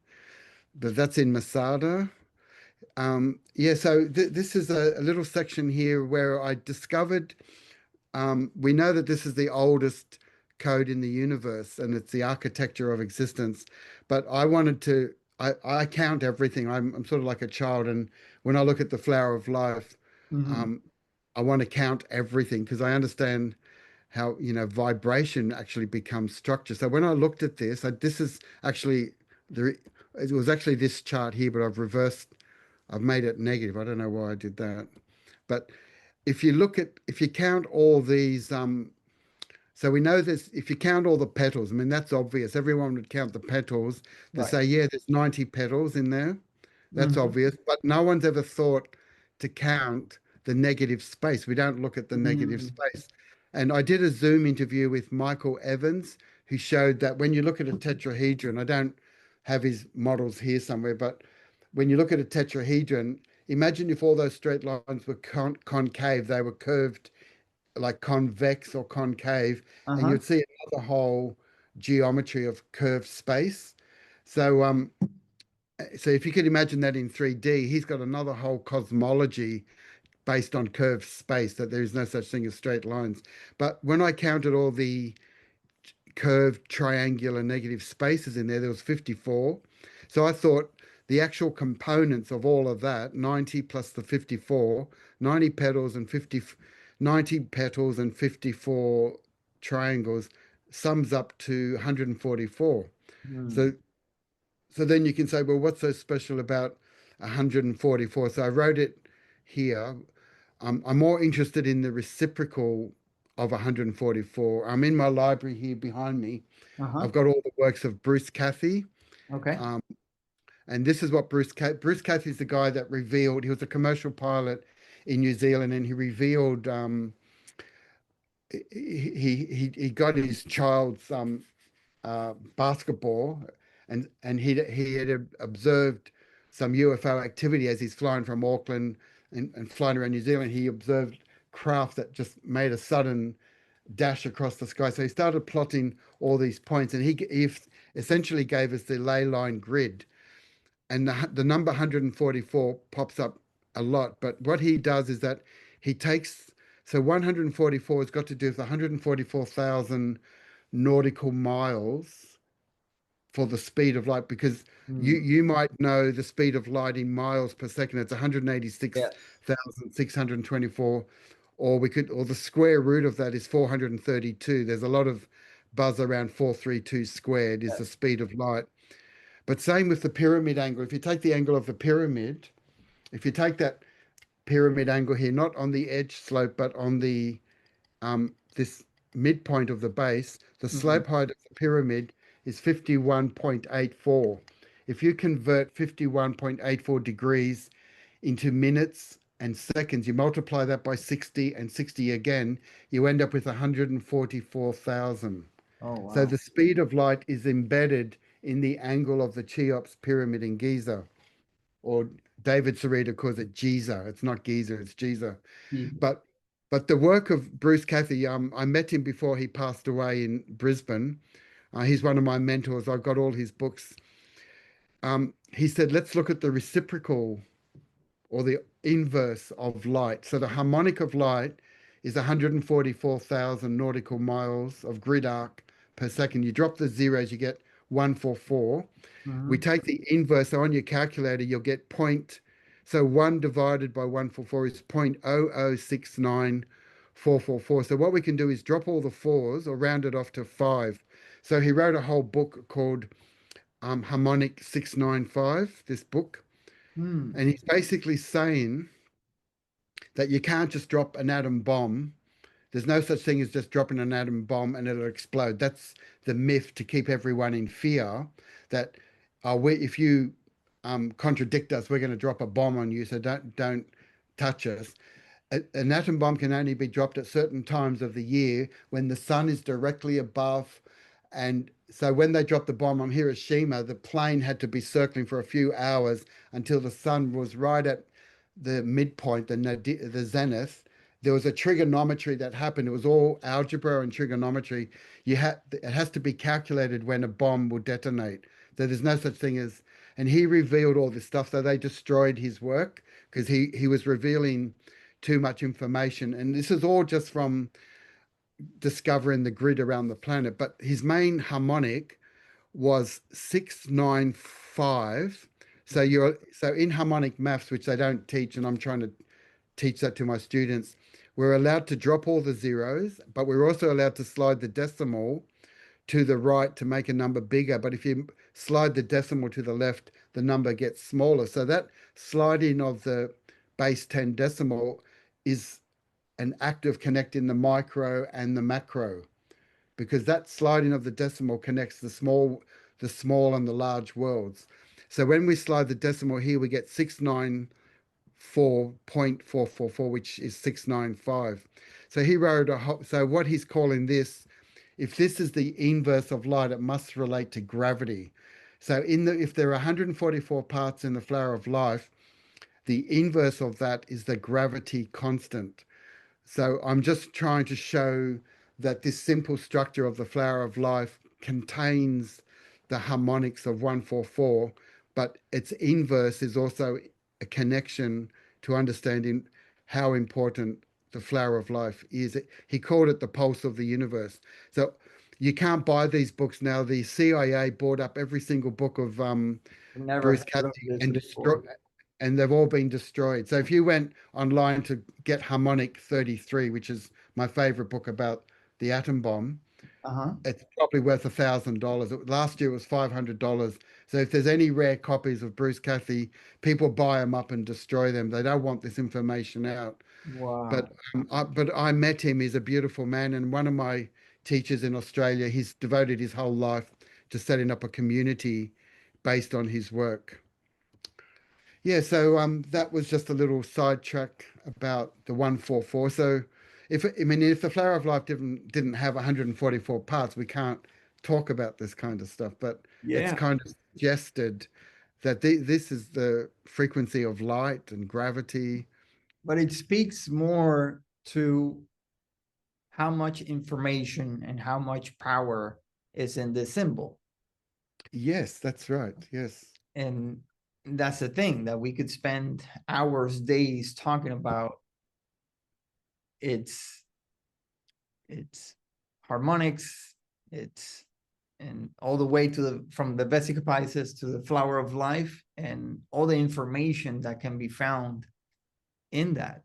But that's in Masada. Yeah, so this is a little section here where I discovered we know that this is the oldest code in the universe and it's the architecture of existence. But I wanted to, I count everything. I'm sort of like a child. And when I look at the flower of life, Mm-hmm. um, I want to count everything because I understand how, vibration actually becomes structure. So when I looked at this, this is actually, it was actually this chart here, but I've made it negative. I don't know why I did that. But if you count all these, so we know this, if you count all the petals, I mean, that's obvious. Everyone would count the petals to Right. say, yeah, there's 90 petals in there. That's Mm-hmm. obvious. But no one's ever thought to count the negative space. We don't look at the negative Mm-hmm. space. And I did a Zoom interview with Michael Evans, who showed that when you look at a tetrahedron, I don't have his models here somewhere, but when you look at a tetrahedron, imagine if all those straight lines were concave, they were curved like convex or concave, and Uh-huh. you'd see another whole geometry of curved space. So if you could imagine that in 3D, he's got another whole cosmology based on curved space, that there is no such thing as straight lines. But when I counted all the curved triangular negative spaces in there, there was 54. So I thought the actual components of all of that, 90 plus the 54, 90 petals and 90 petals and 54 triangles sums up to 144. Mm. So so then you can say, well, what's so special about 144? So I wrote it here. I'm more interested in the reciprocal of 144. I'm in my library here behind me. Uh-huh. I've got all the works of Bruce Cathie. Okay. Um, and this is what Bruce Cathie is the guy that revealed, he was a commercial pilot in New Zealand and he revealed, he got his child's basketball, and he had observed some UFO activity as he's flying from Auckland and flying around New Zealand. He observed craft that just made a sudden dash across the sky. So he started plotting all these points, and he essentially gave us the ley line grid. And the number 144 pops up a lot. But what he does is that he takes, so 144 has got to do with 144,000 nautical miles for the speed of light, because you might know the speed of light in miles per second. It's Yes. 186,624, or the square root of that is 432. There's a lot of buzz around 432 squared is the speed of light. But same with the pyramid angle. If you take the angle of the pyramid, if you take that pyramid angle here, not on the edge slope, but on the this midpoint of the base, the slope height of the pyramid is 51.84. If you convert 51.84 degrees into minutes and seconds, you multiply that by 60 and 60 again, you end up with 144,000. Oh, wow. So the speed of light is embedded in the angle of the Cheops pyramid in Giza, or David Sarita calls it Giza. It's not Giza, it's Giza. But the work of Bruce Cathie, I met him before he passed away in Brisbane. He's one of my mentors. I've got all his books. He said, let's look at the reciprocal or the inverse of light. So the harmonic of light is 144,000 nautical miles of grid arc per second. You drop the zeros, you get 144. We take the inverse, so on your calculator, you'll get so 1 divided by 144 is 0.0069444. So what we can do is drop all the fours or round it off to 5. So he wrote a whole book called Harmonic 695, this book. And he's basically saying that you can't just drop an atom bomb. There's no such thing as just dropping an atom bomb and it'll explode. That's the myth to keep everyone in fear that if you contradict us, we're going to drop a bomb on you. So don't touch us. An atom bomb can only be dropped at certain times of the year when the sun is directly above. And so when they dropped the bomb on Hiroshima, the plane had to be circling for a few hours until the sun was right at the midpoint, the zenith. There was a trigonometry that happened. It was all algebra and trigonometry. It has to be calculated when a bomb will detonate. So there's no such thing as, and he revealed all this stuff. So they destroyed his work because he was revealing too much information. And this is all just from discovering the grid around the planet. But his main harmonic was 695. So in harmonic maths, which they don't teach, and I'm trying to teach that to my students, we're allowed to drop all the zeros, but we're also allowed to slide the decimal to the right to make a number bigger. But if you slide the decimal to the left, the number gets smaller. So that sliding of the base 10 decimal is an act of connecting the micro and the macro, because that sliding of the decimal connects the small and the large worlds. So when we slide the decimal here, we get 694.444, which is 695. So he wrote so what he's calling this, if this is the inverse of light, it must relate to gravity. So if there are 144 parts in the Flower of Life, the inverse of that is the gravity constant. So I'm just trying to show that this simple structure of the Flower of Life contains the harmonics of 144, but its inverse is also a connection to understanding how important the Flower of Life is. He called it the pulse of the universe. So you can't buy these books now. The CIA bought up every single book of Bruce Cathie and they've all been destroyed. So if you went online to get Harmonic 33, which is my favorite book about the atom bomb, it's probably worth $1,000. Last year it was $500. So if there's any rare copies of Bruce Cathie, people buy them up and destroy them. They don't want this information out. Wow. But I met him. He's a beautiful man, and one of my teachers in Australia, he's devoted his whole life to setting up a community based on his work. Yeah, so that was just a little sidetrack about the 144. So if the Flower of Life didn't have 144 parts, we can't talk about this kind of stuff. But it's kind of suggested that this is the frequency of light and gravity. But it speaks more to how much information and how much power is in the symbol. Yes, that's right. Yes. And that's the thing that we could spend hours, days talking about. It's harmonics, it's and all the way to from the Vesica Piscis to the Flower of Life, and all the information that can be found in that,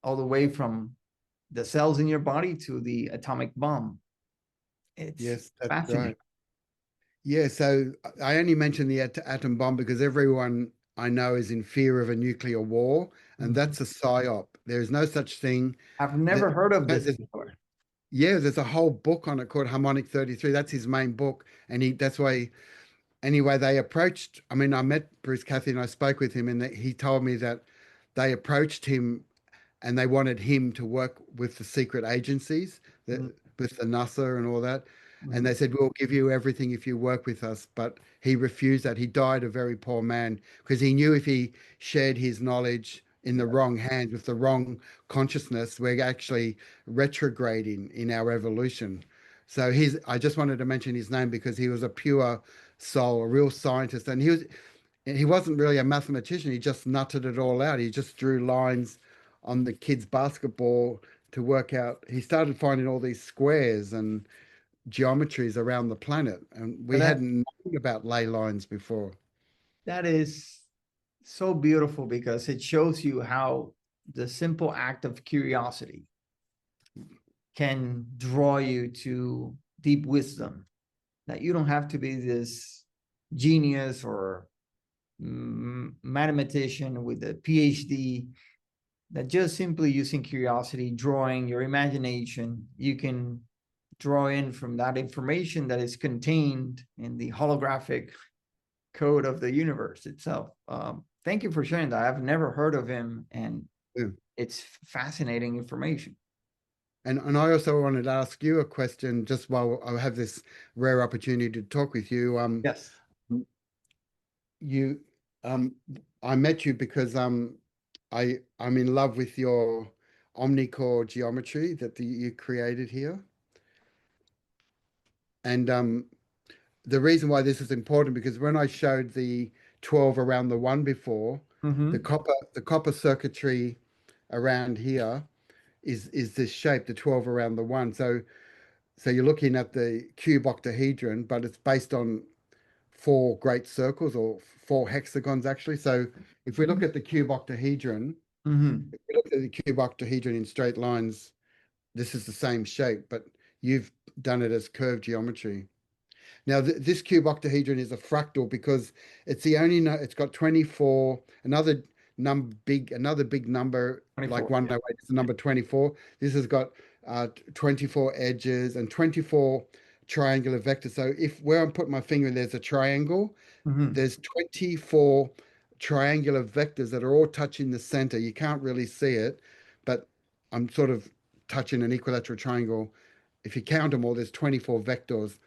all the way from the cells in your body to the atomic bomb. It's Yes, that's fascinating. right. Yeah, so I only mention the atom bomb because everyone I know is in fear of a nuclear war, and that's a psyop. There is no such thing. I've never heard of this There's, before. yeah, there's a whole book on it called Harmonic 33. That's his main book, and that's why. Anyway, they approached. I mean, I met Bruce Cathie and I spoke with him, and he told me that they approached him and they wanted him to work with the secret agencies, Mhm. with the NASA and all that. And Mhm. they said, "We'll give you everything if you work with us." But he refused that. He died a very poor man because he knew if he shared his knowledge in the wrong hands with the wrong consciousness, we're actually retrograding in our evolution. So I just wanted to mention his name because he was a pure soul, a real scientist. And he wasn't really a mathematician. He just nutted it all out. He just drew lines on the kids' basketball to work out. He started finding all these squares and geometries around the planet, and we But hadn't known about ley lines before. that is so beautiful because it shows you how the simple act of curiosity can draw you to deep wisdom, that you don't have to be this genius or mathematician with a PhD, that just simply using curiosity, drawing your imagination, you can draw in from that information that is contained in the holographic code of the universe itself. Thank you for sharing that. I've never heard of him, and Yeah. it's fascinating information. And I also wanted to ask you a question just while I have this rare opportunity to talk with you. Yes. You, I met you because I'm in love with your Omni-core geometry that you created here. And the reason why this is important because when I showed the 12 around the one before, Mm-hmm. the copper circuitry around here is this shape, the 12 around the one. So you're looking at the cube octahedron, but it's based on four great circles or four hexagons actually. So if we look at the cube octahedron, Mm-hmm. if we look at the cube octahedron in straight lines, this is the same shape, but you've done it as curved geometry. Now, this cube octahedron is a fractal because it's the only it's got 24, another big number, 24. like 108 is the number 24. This has got 24 edges and 24 triangular vectors. So if where I'm putting my finger, there's a triangle, Mm-hmm. there's 24 triangular vectors that are all touching the center. You can't really see it, but I'm sort of touching an equilateral triangle. If you count them all, there's 24 vectors.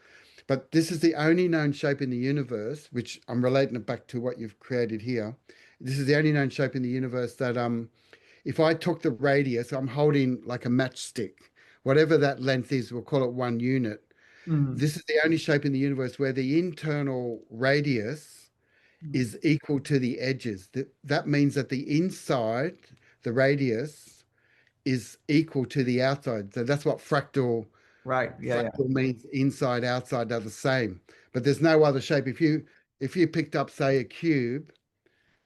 But this is the only known shape in the universe, which I'm relating it back to what you've created here. This is the only known shape in the universe that if I took the radius, I'm holding like a matchstick, whatever that length is, we'll call it 1 unit. Mm-hmm. This is the only shape in the universe where the internal radius is equal to the edges. That means that the inside, the radius, is equal to the outside. So that's what Right. Yeah. Yeah. fractal means inside, outside are the same. But there's no other shape. If you picked up, say, a cube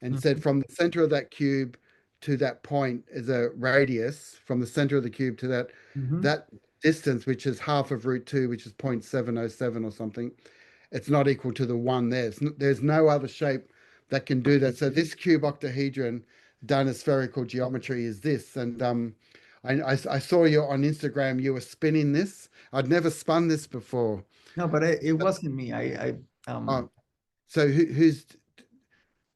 and said from the center of that cube to that point is a radius, from the center of the cube to Mm-hmm. that distance, which is half of root 2, which is 0.707 or something, it's not equal to the one there. There's no other shape that can do that. So this cube octahedron done as spherical geometry is this. And I saw you on Instagram, you were spinning this. I'd never spun this before. No, but it wasn't me. Oh, so who's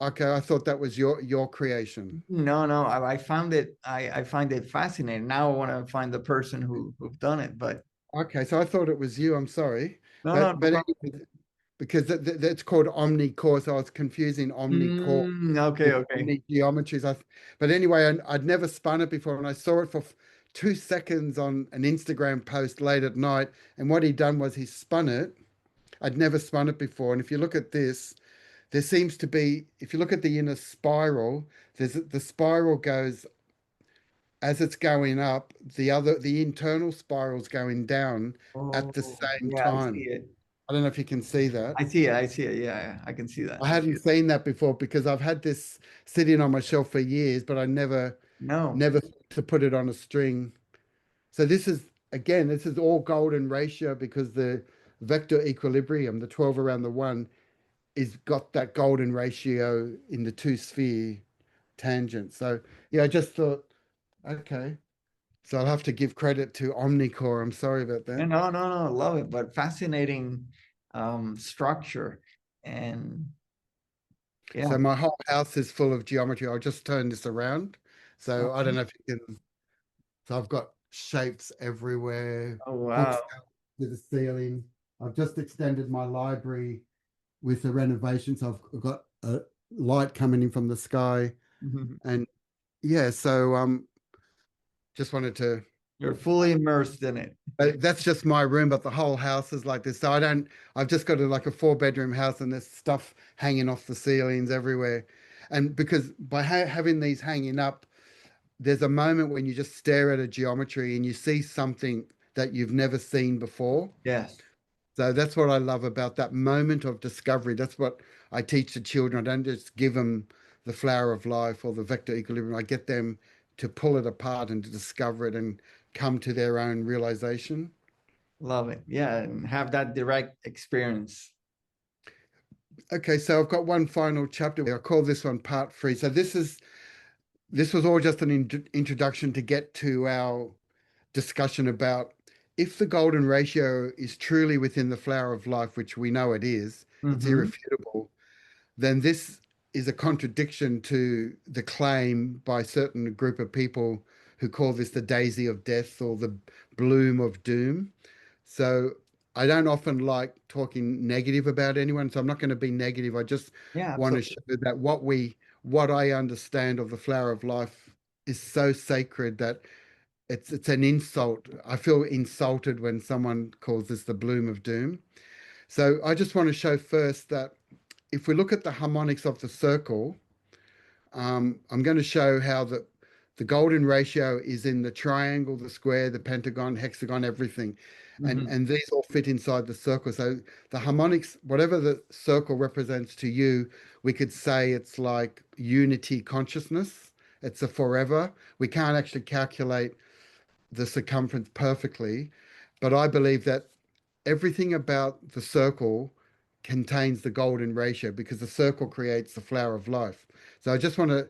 okay? I thought that was your creation. No. I found it. I find it fascinating. Now I want to find the person who've done it. But Okay, so I thought it was you. I'm sorry, no but problem. anyway, because that's called Omni-core, so I was confusing Omni-core Okay. with Okay. Omni-geometries. But anyway, I'd never spun it before, and I saw it for 2 seconds on an Instagram post late at night. And what he'd done was he spun it. I'd never spun it before, and if you look at this, there seems to be. If you look at the inner spiral, the spiral goes as it's going up. The internal spiral's going down at Oh, the same yeah, I see time. it. I don't know if you can see that. I see it. I see it. Yeah, yeah, I can see that. I hadn't seen that before because I've had this sitting on my shelf for years, but I No. never thought to put it on a string. So this is, again, this is all golden ratio because the vector equilibrium, the 12 around the one, is got that golden ratio in the two sphere tangent. So yeah, I just thought, okay. So I'll have to give credit to Omni-core. I'm sorry about that. No, no, no, love it, but fascinating structure. And yeah. So my whole house is full of geometry. I'll just turn this around. So I Okay. don't know if you can. So I've got shapes everywhere, Oh, wow. hooks to the ceiling. I've just extended my library with the renovation. So I've got a light coming in from the sky. And yeah, so just wanted to, You're fully immersed in it. that's just my room, but the whole house is like this. So I've just got like a 4-bedroom house and there's stuff hanging off the ceilings everywhere. And because by having these hanging up, there's a moment when you just stare at a geometry and you see something that you've never seen before. Yes. So that's what I love about that moment of discovery. That's what I teach the children. I don't just give them the flower of life or the vector equilibrium. I get them to pull it apart and to discover it and come to their own realization. Love it. Yeah, and have that direct experience. Okay, so I've got one final chapter. I call this one part 3. So this was all just an introduction to get to our discussion about if the golden ratio is truly within the flower of life, which we know it is, it's irrefutable, then this is a contradiction to the claim by a certain group of people who call this the daisy of death or the bloom of doom. So I don't often like talking negative about anyone, so I'm not going to be negative. I just Yeah, want to absolutely. show that what I understand of the flower of life is so sacred that it's an insult. I feel insulted when someone calls this the bloom of doom. So I just want to show first that if we look at the harmonics of the circle, I'm going to show how the golden ratio is in the triangle, the square, the pentagon, hexagon, everything. And these all fit inside the circle. So the harmonics, whatever the circle represents to you, we could say it's like unity consciousness. It's a forever. We can't actually calculate the circumference perfectly, but I believe that everything about the circle contains the golden ratio because the circle creates the flower of life. So I just want to,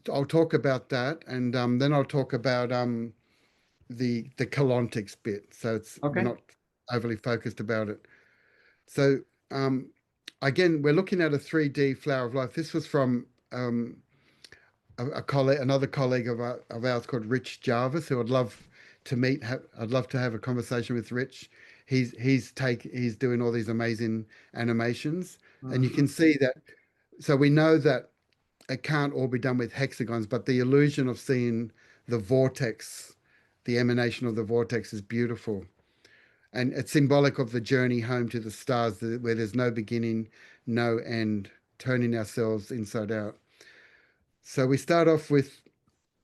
I'll talk about that, and then I'll talk about the colontics bit. So we're Okay. not overly focused about it. So again, we're looking at a 3D flower of life. This was from another colleague of ours called Rich Jarvis, who I'd love to meet. I'd love to have a conversation with Rich. He's doing all these amazing animations, and you can see that. So we know that it can't all be done with hexagons, but the illusion of seeing the vortex, the emanation of the vortex, is beautiful, and it's symbolic of the journey home to the stars, where there's no beginning, no end, turning ourselves inside out. So we started off with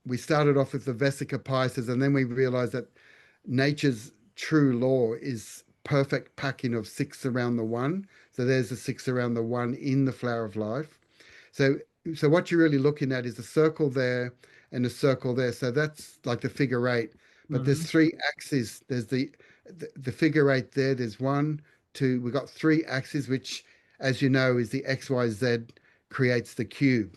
the Vesica Piscis, and then we realized that nature's true law is perfect packing of 6 around the one. So there's a 6 around the one in the flower of life. So what you're really looking at is a circle there and a circle there. So that's like the figure 8. But there's 3 axes. There's the figure 8 there. There's 1, 2. We've got 3 axes, which, as you know, is the X, Y, Z creates the cube.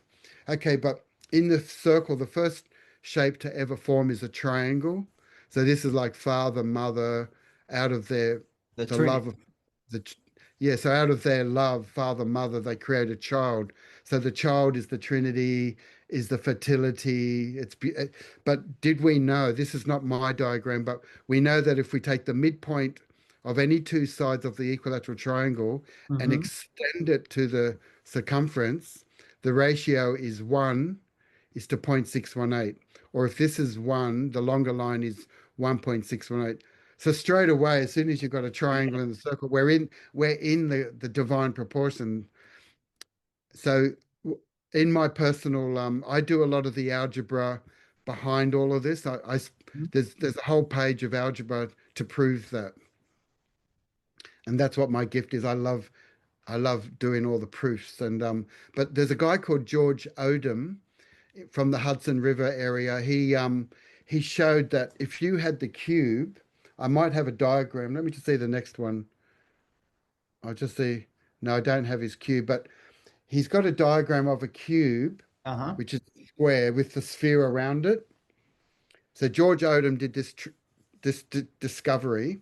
Okay, but in the circle, the first shape to ever form is a triangle. So this is like father, mother, out of the love of the yeah. So out of their love, father, mother, they create a child. So the child is the Trinity, is the fertility. But did we know, this is not my diagram, but we know that if we take the midpoint of any 2 sides of the equilateral triangle and extend it to the circumference, the ratio is 1 is to 0.618. Or if this is 1, the longer line is 1.618. So straight away, as soon as you've got a triangle in the circle, we're in the divine proportion. So in my personal, I do a lot of the algebra behind all of this. There's a whole page of algebra to prove that. And that's what my gift is. I love doing all the proofs. And but there's a guy called George Odom from the Hudson River area. He showed that if you had the cube, I might have a diagram. Let me just see the next one. I'll just see. No, I don't have his cube, but he's got a diagram of a cube, Uh-huh. which is square with the sphere around it. So George Odom did this discovery.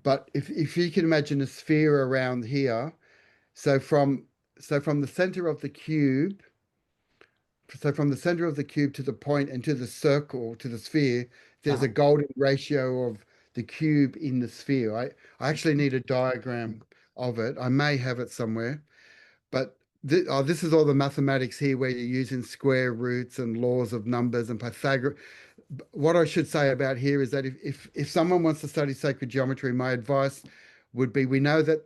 But if you can imagine a sphere around here, so from the center of the cube, so from the center of the cube to the point and to the circle, to the sphere, there's Uh-huh. a golden ratio of the cube in the sphere. I actually need a diagram of it. I may have it somewhere, but this is all the mathematics here where you're using square roots and laws of numbers and Pythagoras. What I should say about here is that if someone wants to study sacred geometry, my advice would be, we know that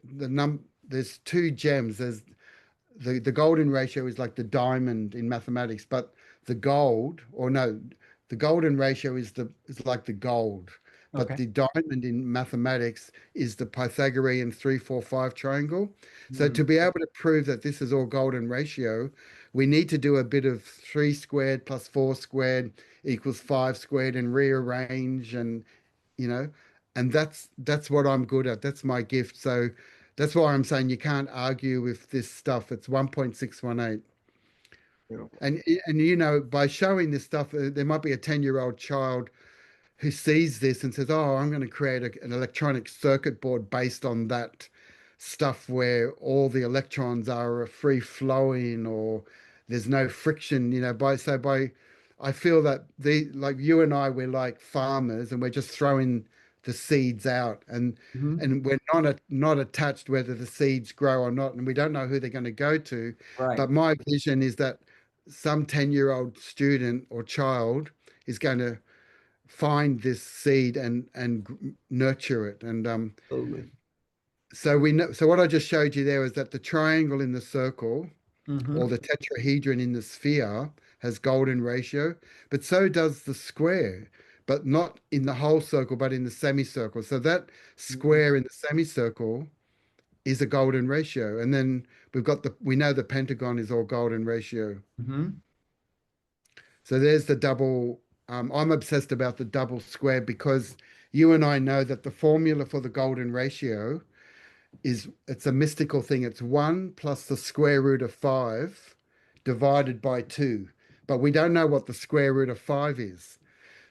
there's two gems. There's the golden ratio is like the diamond in mathematics, but the gold, or no, the golden ratio is like the gold, but Okay. the diamond in mathematics is the Pythagorean 3-4-5 triangle. So Mm. to be able to prove that this is all golden ratio, we need to do a bit of 3 squared plus 4 squared equals 5 squared and rearrange, and you know, and that's what I'm good at. That's my gift. So that's why I'm saying you can't argue with this stuff. It's 1.618. Beautiful. And you know, by showing this stuff, there might be a 10-year-old child who sees this and says, "Oh, I'm going to create an electronic circuit board based on that stuff where all the electrons are free flowing or there's no friction." You know, I feel that like you and I, we're like farmers and we're just throwing the seeds out, Mhm. and we're not attached whether the seeds grow or not, and we don't know who they're going to go to. Right. But my vision is that some 10-year-old student or child is going to find this seed and nurture it. And Absolutely. so we know. So what I just showed you there is that the triangle in the circle or Mm-hmm. the tetrahedron in the sphere has golden ratio, but so does the square, but not in the whole circle, but in the semicircle. So that square in the semicircle is a golden ratio. And then we know the pentagon is all golden ratio. Mm-hmm. So there's the double. I'm obsessed about the double square because you and I know that the formula for the golden ratio it's a mystical thing. It's 1 plus the square root of 5 divided by 2. But we don't know what the square root of 5 is.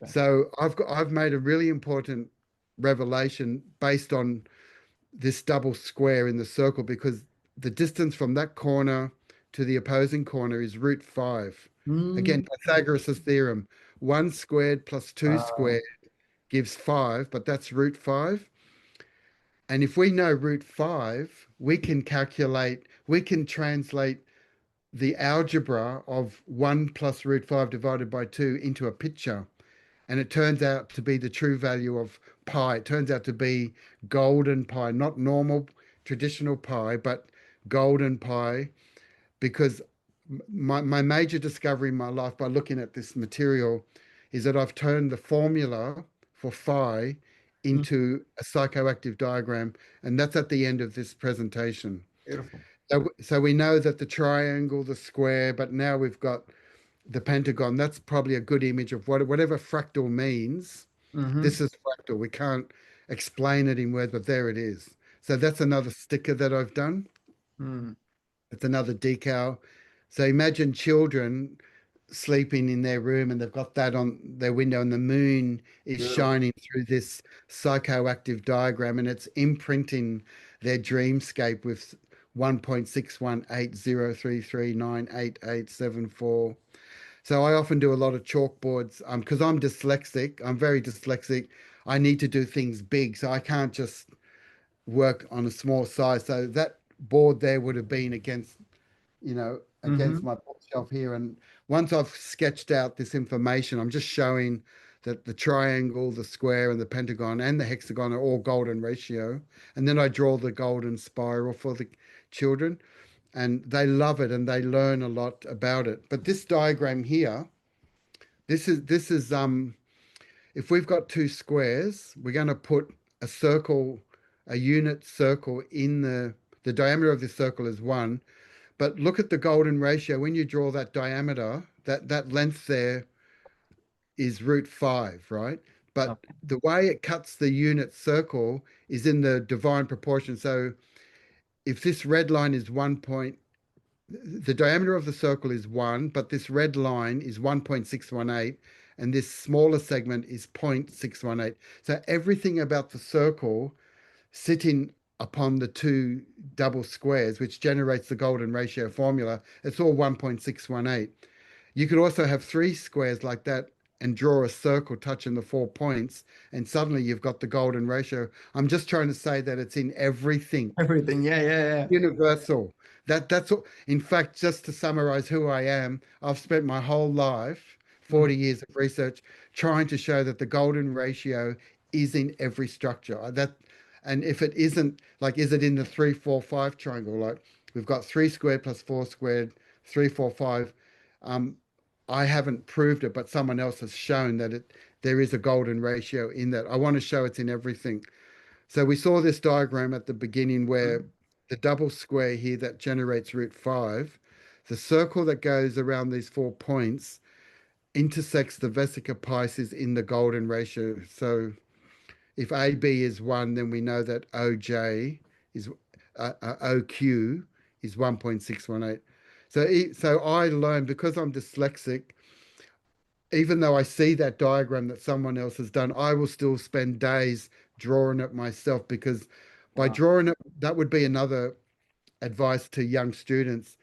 Okay. So I've made a really important revelation based on this double square in the circle, because the distance from that corner to the opposing corner is root 5. Again, Mm. Pythagoras' theorem, 1 squared plus 2 Uh, squared gives 5, but that's root 5. And if we know root 5, we can translate the algebra of 1 plus root 5 divided by 2 into a picture. And it turns out to be the true value of pi. It turns out to be golden pi, not normal traditional pi, but golden pi, because my major discovery in my life by looking at this material is that I've turned the formula for phi mm, into a psychoactive diagram, and that's at the end of this presentation. beautiful. So we know that the triangle, the square, but now we've got the pentagon. That's probably a good image of whatever fractal means. Mm-hmm. This is fractal. We can't explain it in words, but there it is. So that's another sticker that I've done. Mm. It's another decal. So imagine children sleeping in their room and they've got that on their window and the moon is Beautiful. shining through this psychoactive diagram and it's imprinting their dreamscape with 1.61803398874. So I often do a lot of chalkboards because I'm dyslexic. I'm very dyslexic. I need to do things big, so I can't just work on a small size. So that board there would have been against Mm-hmm. my bookshelf here. And once I've sketched out this information, I'm just showing that the triangle, the square, and the pentagon and the hexagon are all golden ratio. And then I draw the golden spiral for the children, and they love it and they learn a lot about it. But this diagram here, this is if we've got two squares, we're going to put a circle a unit circle in the diameter of the circle is 1. But look at the golden ratio. When you draw that diameter, that length there is root 5, right? But Okay. the way it cuts the unit circle is in the divine proportion. So if this red line is the diameter of the circle is 1, but this red line is 1.618, and this smaller segment is 0.618. So everything about the circle sitting upon the two double squares, which generates the golden ratio formula, it's all 1.618. You could also have 3 squares like that and draw a circle touching the 4 points, and suddenly you've got the golden ratio. I'm just trying to say that it's in everything. Everything. Yeah. Universal. That's all. In fact, just to summarize who I am, I've spent my whole life, 40 years of research, trying to show that the golden ratio is in every structure. And if it isn't, like, is it in the 3, 4, 5 triangle? Like, we've got 3 squared plus 4 squared, 3, 4, 5. I haven't proved it, but someone else has shown that there is a golden ratio in that. I want to show it's in everything. So we saw this diagram at the beginning where the double square here that generates root 5, the circle that goes around these 4 points intersects the Vesica Piscis in the golden ratio. So if AB is 1, then we know that OJ is OQ is 1.618. So I learned, because I'm dyslexic, even though I see that diagram that someone else has done, I will still spend days drawing it myself, because by Wow. drawing it, that would be another advice to young students.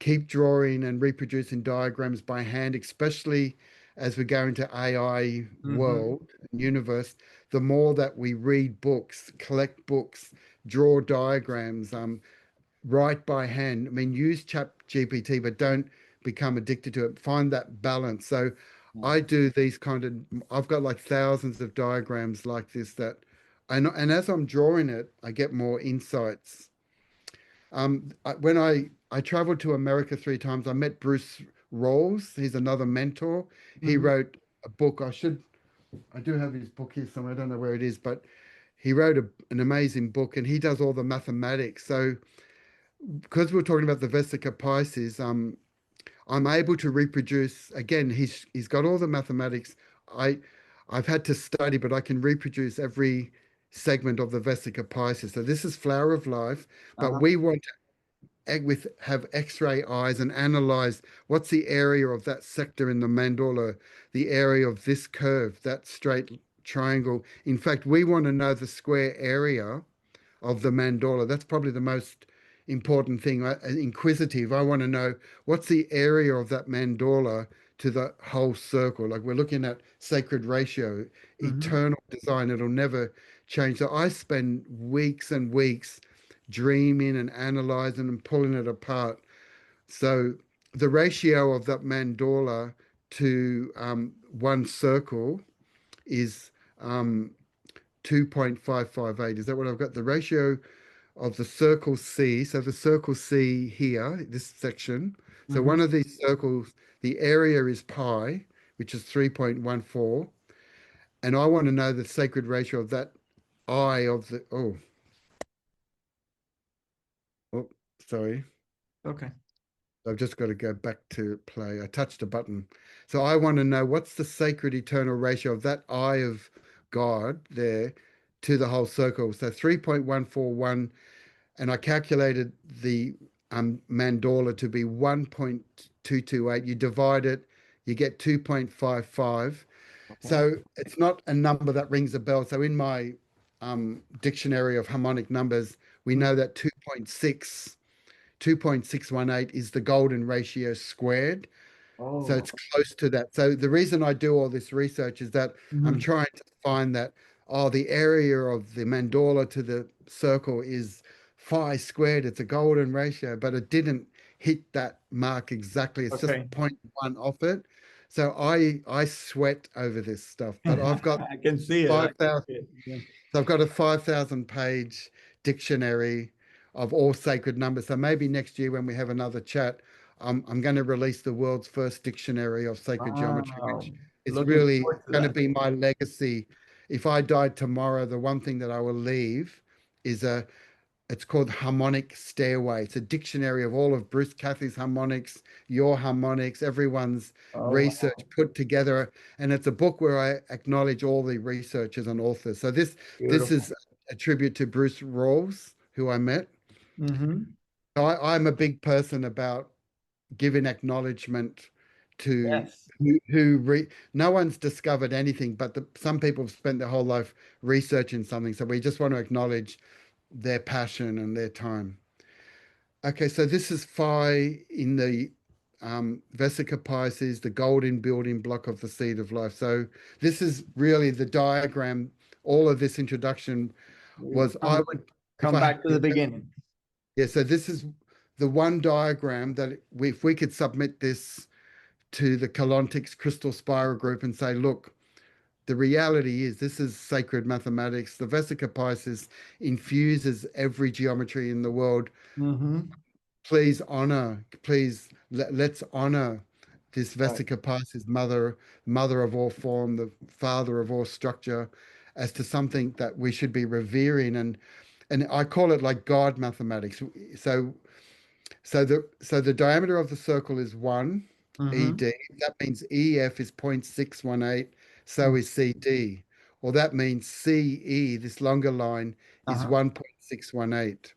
Keep drawing and reproducing diagrams by hand, especially as we go into AI world and universe. The more that we read books, collect books, draw diagrams, write by hand. I mean, use Chat GPT, but don't become addicted to it. Find that balance. So I do these I've got like thousands of diagrams like this and as I'm drawing it, I get more insights. When I traveled to America 3 times, I met Bruce Rawls. He's another mentor. He wrote a book. I do have his book here somewhere. I don't know where it is, but he wrote an amazing book, and he does all the mathematics. So because we're talking about the Vesica Piscis, I'm able to reproduce. Again, he's got all the mathematics. I've had to study, but I can reproduce every segment of the Vesica Piscis. So this is Flower of Life, but we want to have X-ray eyes and analyze what's the area of that sector in the mandala, the area of this curve, that straight triangle. In fact, we want to know the square area of the mandala. That's probably the most important thing. Inquisitive. I want to know what's the area of that mandala to the whole circle. Like, we're looking at sacred ratio, eternal design. It'll never change. So I spend weeks and weeks dreaming and analyzing and pulling it apart. So the ratio of that mandala to one circle is 2.558. Is that what I've got? The ratio of the circle C. So the circle C here, this section. So one of these circles, the area is pi, which is 3.14. And I want to know the sacred ratio of that I of the, oh, sorry. Okay. I've just got to go back to play. I touched a button. So I want to know what's the sacred eternal ratio of that eye of God there to the whole circle. So 3.141, and I calculated the mandala to be 1.228. You divide it, you get 2.55. So it's not a number that rings a bell. So in my dictionary of harmonic numbers, we know that 2.618 is the golden ratio squared. So it's close to that. So the reason I do all this research is that I'm trying to find that, the area of the mandala to the circle is phi squared. It's a golden ratio, but it didn't hit that mark exactly. It's just 0.1 off it. So I sweat over this stuff, but I've got I can see it. 5,000. So I've got a 5,000 page dictionary of all sacred numbers. So maybe next year when we have another chat, I'm going to release the world's first dictionary of sacred geometry, which is really going to be my legacy. If I died tomorrow, the one thing that I will leave is it's called Harmonic Stairway. It's a dictionary of all of Bruce Cathie's harmonics, your harmonics, everyone's Oh, research wow. put together. And it's a book where I acknowledge all the researchers and authors. So this Beautiful. is a tribute to Bruce Rawls, who I met. Hmm. So I'm a big person about giving acknowledgement to Yes. no one's discovered anything, but some people have spent their whole life researching something. So we just want to acknowledge their passion and their time. Okay, so this is phi in the Vesica Piscis, the golden building block of the seed of life. So this is really the diagram. All of this introduction We was I would, if come I had back to to, the beginning. yeah. So this is the one diagram that if we could submit this to the Colontics Crystal Spiral Group and say, look, the reality is this is sacred mathematics. The Vesica Piscis infuses every geometry in the world. Hmm. Please honor, please let's honor this Right. Vesica Piscis, mother of all form, the father of all structure, as to something that we should be revering. And I call it like God mathematics. So the diameter of the circle is 1 Hmm. ED. That means EF is 0.618, so is CD. Or that means CE, this longer line, is Uh-huh. 1.618.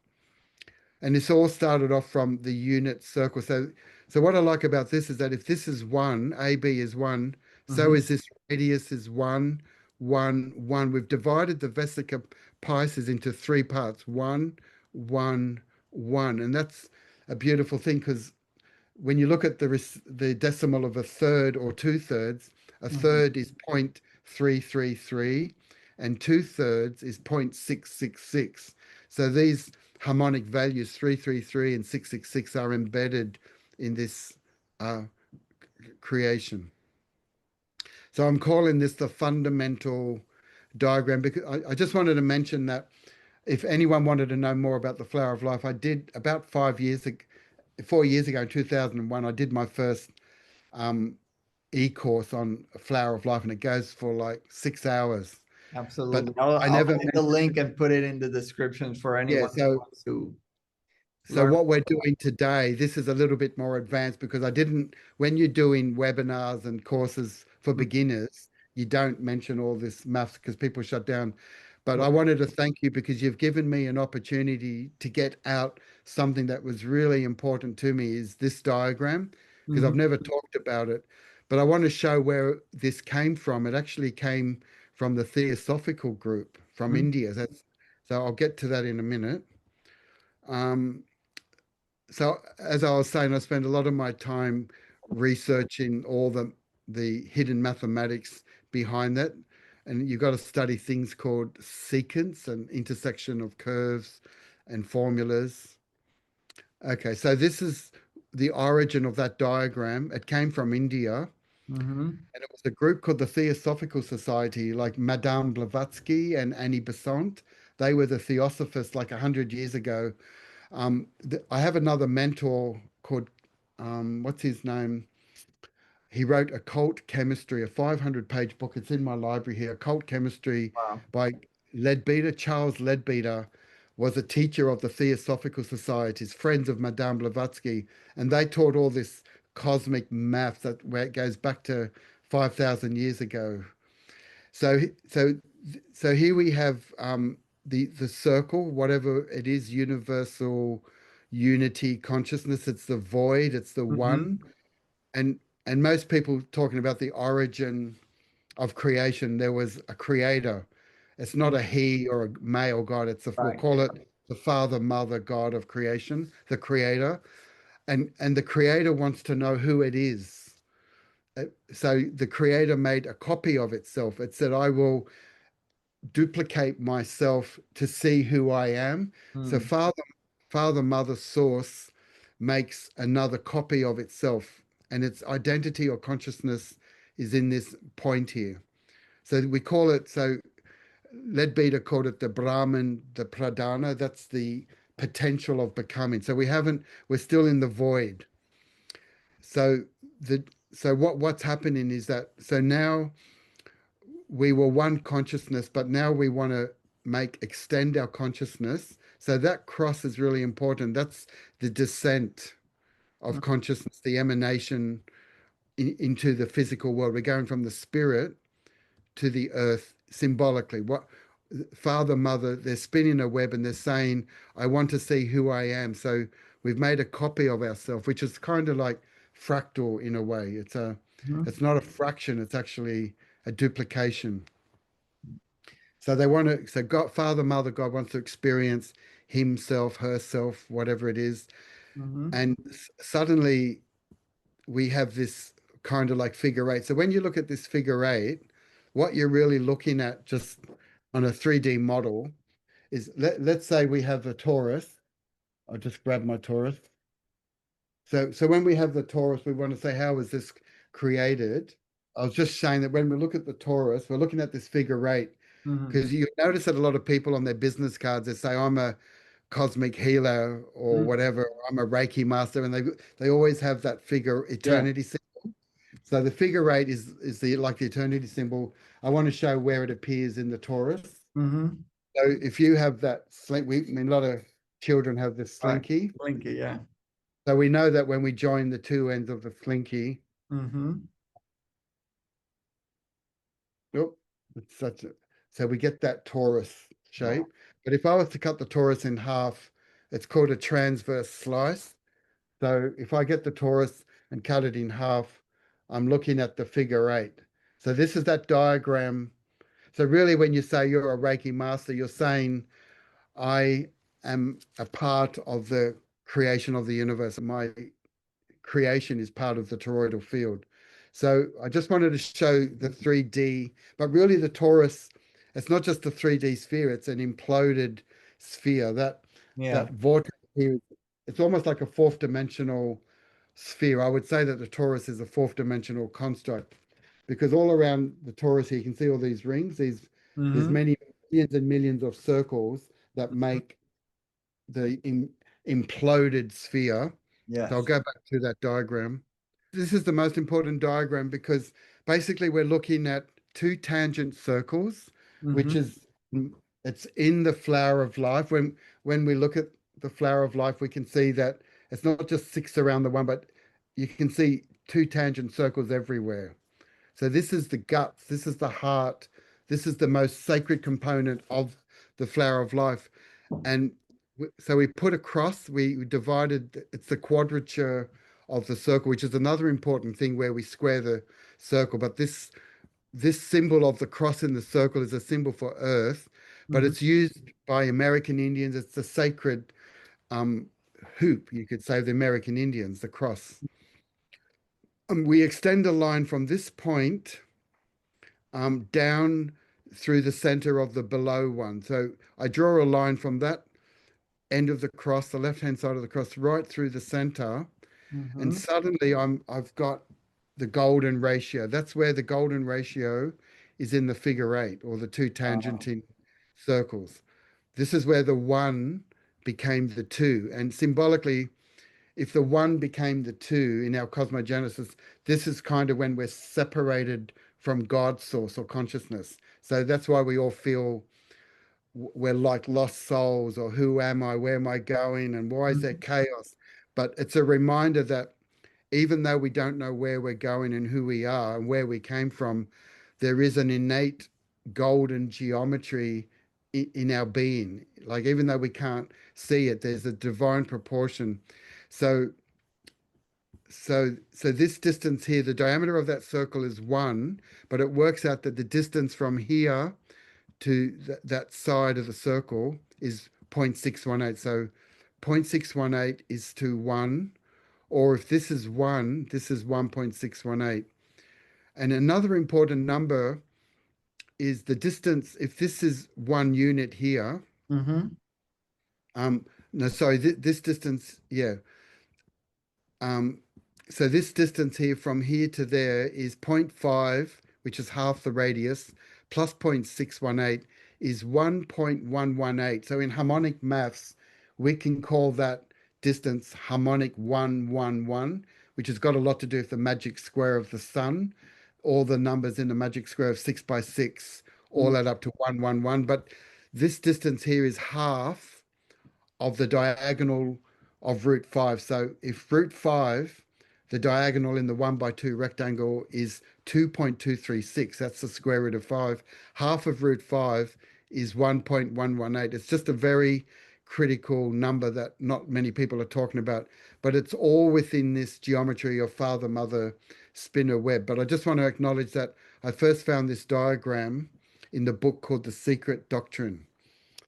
And this all started off from the unit circle. So what I like about this is that if this is 1, AB is 1, so Hmm. is this radius is 1, 1, 1. We've divided the Vesica Pisces into 3 parts, 1, 1, 1. And that's a beautiful thing because when you look at the decimal of a third or 2/3, a Hmm. third is 0.333 and 2/3 is 0.666. So these harmonic values 333 and 666 are embedded in this uh, creation. So I'm calling this the fundamental diagram because I just wanted to mention that if anyone wanted to know more about the Flower of Life, I did about 5 years ago, 4 years ago in 2001, I did my first um, e-course on Flower of Life, and it goes for like 6 hours. But Absolutely. I I'll never put the mentioned, link and put it in the description for yeah. anyone who So wants to So learn. what we're doing today, this is a little bit more advanced because I didn't, when you're doing webinars and courses for beginners, you don't mention all this maths because people shut down. But I wanted to thank you because you've given me an opportunity to get out something that was really important to me is this diagram because Mhm. I've never talked about it. But I want to show where this came from. It actually came from the Theosophical group from Mhm. India. So I'll get to that in a minute. Um, so as I was saying, I spend a lot of my time researching all the hidden mathematics behind that. And you've got to study things called secants and intersection of curves and formulas. Okay, so this is the origin of that diagram. It came from India, Mhm. and it was a group called the Theosophical Society, like Madame Blavatsky and Annie Besant. They were the theosophists like 100 years ago. I have another mentor called, what's his name? He wrote Occult Chemistry, a 500-page book. It's in my library here. Occult Chemistry Wow. by Leadbeater. Charles Leadbeater was a teacher of the Theosophical Societies, friends of Madame Blavatsky, and they taught all this cosmic math that where it goes back to 5,000 years ago. So, so, so here we have the circle, whatever it is, universal unity consciousness. It's the void. It's the Mhm. one. And and most people talking about the origin of creation. There was a creator. It's not a he or a male God. We'll Right. call it the Father, Mother, God of creation, the Creator. And the Creator wants to know who it is. So the Creator made a copy of itself. It said, I will duplicate myself to see who I am. So Mm. Father, Mother, Source makes another copy of itself, and its identity or consciousness is in this point here. So we call it, so Leadbeater called it the Brahman, the Pradana. That's the potential of becoming. So we're still in the void. So the so what's happening is that so now we were one consciousness, but now we want to extend our consciousness. So that cross is really important. That's the descent of consciousness, the emanation into the physical world. We're going from the spirit to the earth symbolically. What father, mother, they're spinning a web and they're saying, I want to see who I am. So we've made a copy of ourselves, which is kind of like fractal in a way. It's not a fraction, it's actually a duplication. So they want to, so God, father, mother, God wants to experience himself, herself, whatever it is. And suddenly we have this kind of like figure eight. So when you look at this figure eight, what you're really looking at just on a 3D model is, let's say we have a torus. I'll just grab my torus. So when we have the torus, we want to say, how was this created? I was just saying that when we look at the torus, we're looking at this figure eight, because you notice that a lot of people on their business cards, they say, I'm a cosmic healer or whatever, I'm a Reiki master, and they always have that figure eternity symbol. So the figure eight is the like the eternity symbol. I want to show where it appears in the torus. So if you have that slinky, I mean, a lot of children have this slinky. Slinky, yeah. So we know that when we join the two ends of the slinky, it's such a, so we get that torus shape. But if I was to cut the torus in half, it's called a transverse slice. So if I get the torus and cut it in half, I'm looking at the figure eight. So this is that diagram. So really, when you say you're a Reiki master, you're saying, I am a part of the creation of the universe. My creation is part of the toroidal field. So I just wanted to show the 3D, but really the torus, it's not just a 3D sphere, it's an imploded sphere. That vortex here, it's almost like a fourth dimensional sphere. I would say that the torus is a fourth dimensional construct, because all around the torus here, you can see all these rings. There's many millions and millions of circles that make the imploded sphere. So I'll go back to that diagram. This is the most important diagram because basically we're looking at two tangent circles, which is, it's in the flower of life. When we look at the flower of life, we can see that it's not just six around the one, but you can see two tangent circles everywhere. So this is the guts, this is the heart, this is the most sacred component of the flower of life. And so we put a cross, we divided, it's the quadrature of the circle, which is another important thing where we square the circle. But this symbol of the cross in the circle is a symbol for earth, but it's used by American Indians. It's the sacred hoop, you could say, of the American Indians, the cross. We extend a line from this point down through the center of the below one. So I draw a line from that end of the cross, the left-hand side of the cross, right through the center. And suddenly I've got the golden ratio. That's where the golden ratio is in the figure eight, or the two tangenting circles. This is where the one became the two. And symbolically, if the one became the two in our cosmogenesis, this is kind of when we're separated from God's source or consciousness. So that's why we all feel we're like lost souls, or who am I, where am I going, and why is there chaos? But it's a reminder that even though we don't know where we're going and who we are and where we came from, there is an innate golden geometry in our being. Like, even though we can't see it, there's a divine proportion. So this distance here, the diameter of that circle is 1, but it works out that the distance from here to that side of the circle is 0.618. So 0.618 is to 1, or if this is 1, this is 1.618. And another important number is the distance. If this is 1 unit here, no, sorry, this distance, so this distance here from here to there is 0.5, which is half the radius, plus 0.618 is 1.118. So in harmonic maths, we can call that distance harmonic 111, which has got a lot to do with the magic square of the sun. All the numbers in the magic square of 6 by 6 all add up to 111. But this distance here is half of the diagonal of root 5. So if root 5, the diagonal in the 1 by 2 rectangle is 2.236, that's the square root of 5. Half of root 5 is 1.118. It's just a very critical number that not many people are talking about, but it's all within this geometry of father, mother, spinner, web. But I just want to acknowledge that I first found this diagram in the book called The Secret Doctrine.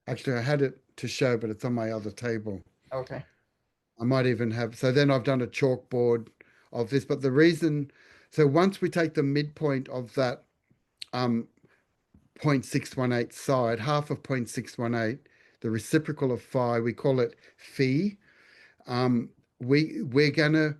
Actually, I had it to show, but it's on my other table. Okay. I might even have, so then I've done a chalkboard of this, but the reason, so once we take the midpoint of that 0.618 side, half of 0.618, the reciprocal of phi, we call it phi. We're going to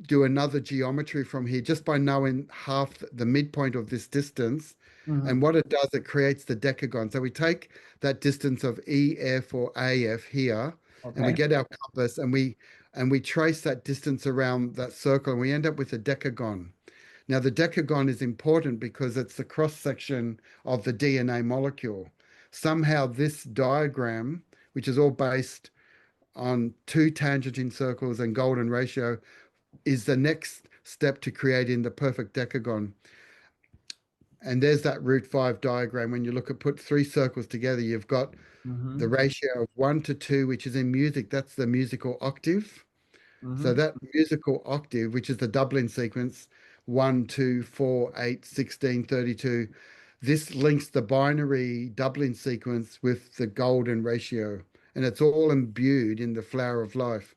do another geometry from here just by knowing half the midpoint of this distance. And what it does, it creates the decagon. So we take that distance of EF or AF here, and we get our compass and we trace that distance around that circle, and we end up with a decagon. Now, the decagon is important because it's the cross-section of the DNA molecule. Somehow this diagram, which is all based on 2 tangent circles and golden ratio, is the next step to creating the perfect decagon. And there's that root 5 diagram. When you look at put 3 circles together, you've got the ratio of 1 to 2, which is in music. That's the musical octave. So that musical octave, which is the doubling sequence, 1, 2, 4, 8, 16, 32, this links the binary doubling sequence with the golden ratio. And it's all imbued in the flower of life.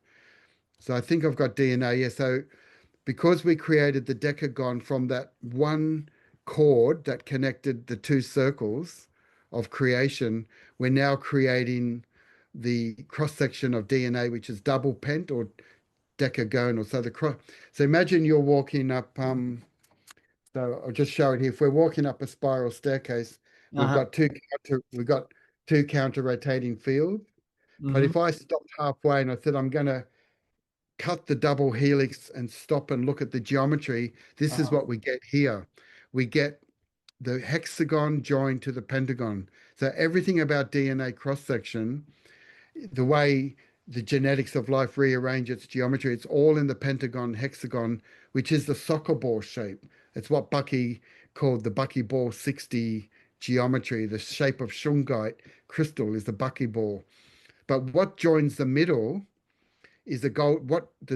So I think I've got DNA. Yeah. So because we created the decagon from that one chord that connected the 2 circles of creation, we're now creating the cross-section of DNA, which is double pent or decagonal. So imagine you're walking up, so I'll just show it here. If we're walking up a spiral staircase, we've got two counter rotating fields. But if I stopped halfway and I said, I'm going to cut the double helix and stop and look at the geometry, this is what we get here. We get the hexagon joined to the pentagon. So everything about DNA cross-section, the way the genetics of life rearrange its geometry, it's all in the pentagon hexagon, which is the soccer ball shape. It's what Bucky called the buckyball 60 geometry. The shape of shungite crystal is the buckyball. But what joins the middle is the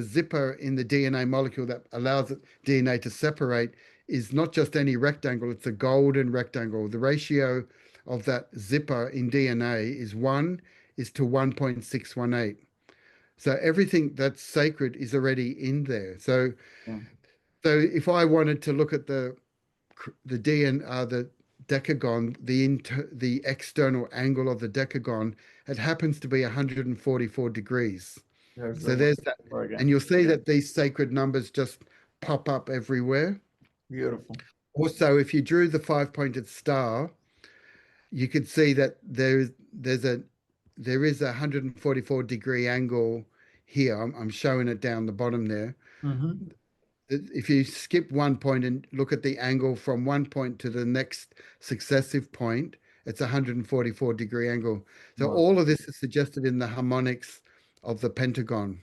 zipper in the DNA molecule that allows the DNA to separate is not just any rectangle, it's a golden rectangle. The ratio of that zipper in DNA is 1 is to 1.618. So everything that's sacred is already in there. So if I wanted to look at the decagon, the external angle of the decagon, it happens to be 144 degrees. So there's that. And you'll see that these sacred numbers just pop up everywhere. Beautiful. Also, if you drew the 5-pointed star, you could see that there is a 144-degree angle here. I'm showing it down the bottom there. If you skip one point and look at the angle from one point to the next successive point, it's a 144-degree angle. So all of this is suggested in the harmonics of the pentagon.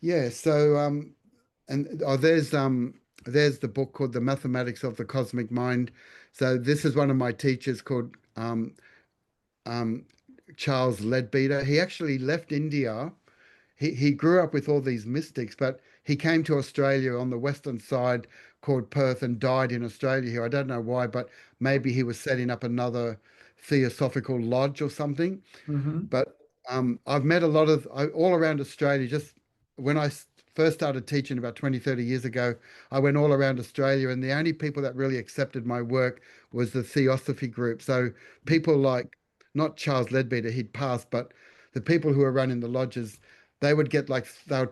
Yeah. So there's the book called The Mathematics of the Cosmic Mind. So this is one of my teachers called Charles Leadbeater. He actually left India. He grew up with all these mystics, but he came to Australia on the western side called Perth and died in Australia here. I don't know why, but maybe he was setting up another theosophical lodge or something. But I've met a lot of all around Australia. Just when I first started teaching about 20, 30 years ago, I went all around Australia, and the only people that really accepted my work was the theosophy group. So people like, not Charles Leadbeater, he'd passed, but the people who were running the lodges, they would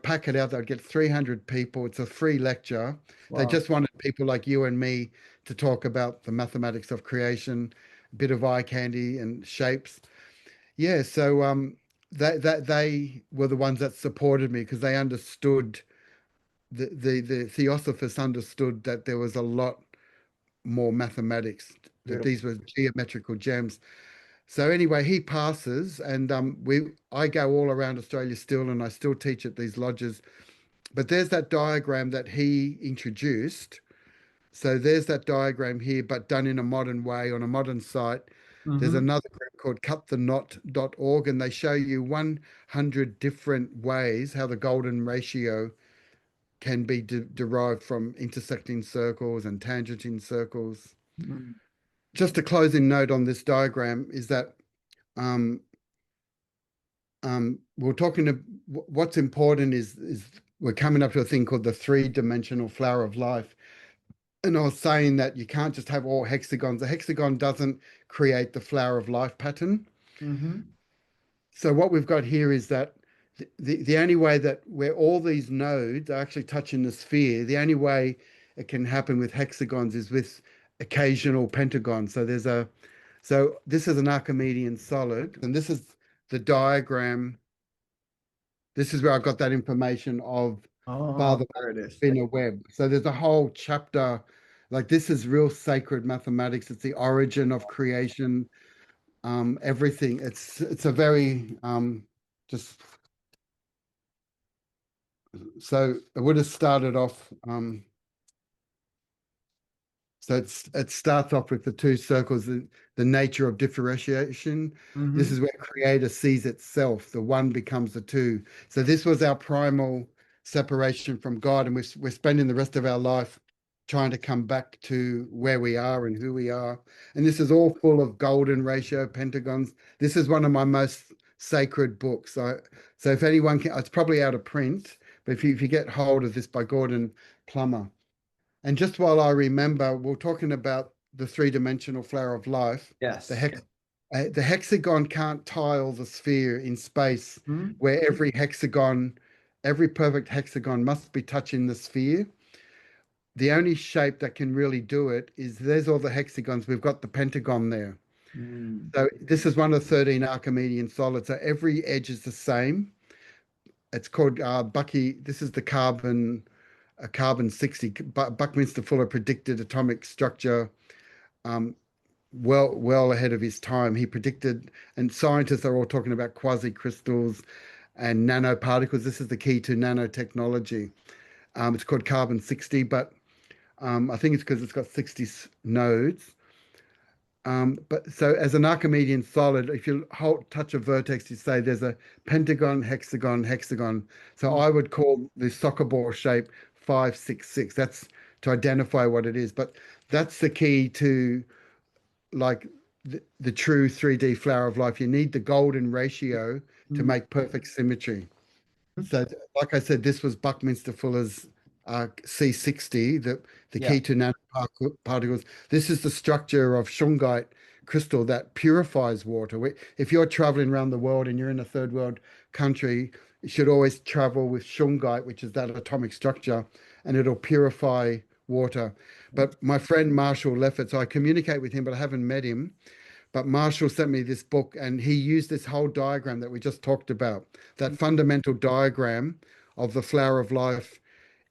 pack it out. They would get 300 people. It's a free lecture. They just wanted people like you and me to talk about the mathematics of creation, a bit of eye candy and shapes. Yeah. So they were the ones that supported me because they understood, the Theosophists understood that there was a lot more mathematics that Beautiful. these were geometrical gems. So anyway, he passes, and I go all around Australia still, and I still teach at these lodges. But there's that diagram that he introduced. So there's that diagram here, but done in a modern way on a modern site. There's Mm-hmm. another group called cutthenot.org, and they show you 100 different ways how the golden ratio can be derived from intersecting circles and tangenting circles. Mm-hmm. Just a closing note on this diagram is that um, we're talking to what's important is we're coming up to a thing called the three-dimensional flower of life. And I was saying that you can't just have all hexagons. A hexagon doesn't create the flower of life pattern. Mm-hmm. So what we've got here is that the only way that where all these nodes are actually touching the sphere, the only way it can happen with hexagons is with occasional pentagons. So this is an Archimedean solid, and this is the diagram. This is where I got that information of Oh, Father there it is. Spinner Web. So there's a whole chapter, like this is real sacred mathematics. It's the origin of creation, everything. It's a very just so it would have started off. So it starts off with the two circles, the nature of differentiation. Mm-hmm. This is where creator sees itself. The one becomes the two. So this was our primal separation from God, and we're spending the rest of our life trying to come back to where we are and who we are. And this is all full of golden ratio pentagons. This is one of my most sacred books. So if anyone can, it's probably out of print, but if you get hold of this by Gordon Plummer. And just while I remember, we're talking about the three-dimensional flower of life. Yes. The hexagon can't tile the sphere in space, Mm-hmm. where every perfect hexagon must be touching the sphere. The only shape that can really do it is there's all the hexagons. We've got the pentagon there. Mm. So this is one of 13 Archimedean solids. So every edge is the same. It's called Bucky. This is the carbon. A carbon 60. Buckminster Fuller predicted atomic structure well ahead of his time. He predicted, and scientists are all talking about quasi-crystals and nanoparticles. This is the key to nanotechnology. It's called carbon 60, but I think it's because it's got 60 nodes. But so as an Archimedean solid, if you touch a vertex, you say there's a pentagon, hexagon, hexagon. So I would call the soccer ball shape 566. That's to identify what it is. But that's the key to like the true 3D flower of life. You need the golden ratio to make perfect symmetry. So like I said, this was Buckminster Fuller's C60, the key to nanoparticles. This is the structure of shungite crystal that purifies water. If you're traveling around the world and you're in a third world country, you should always travel with shungite, which is that atomic structure, and it'll purify water. But my friend Marshall Lefferts, I communicate with him, but I haven't met him. But Marshall sent me this book, and he used this whole diagram that we just talked about. That fundamental diagram of the flower of life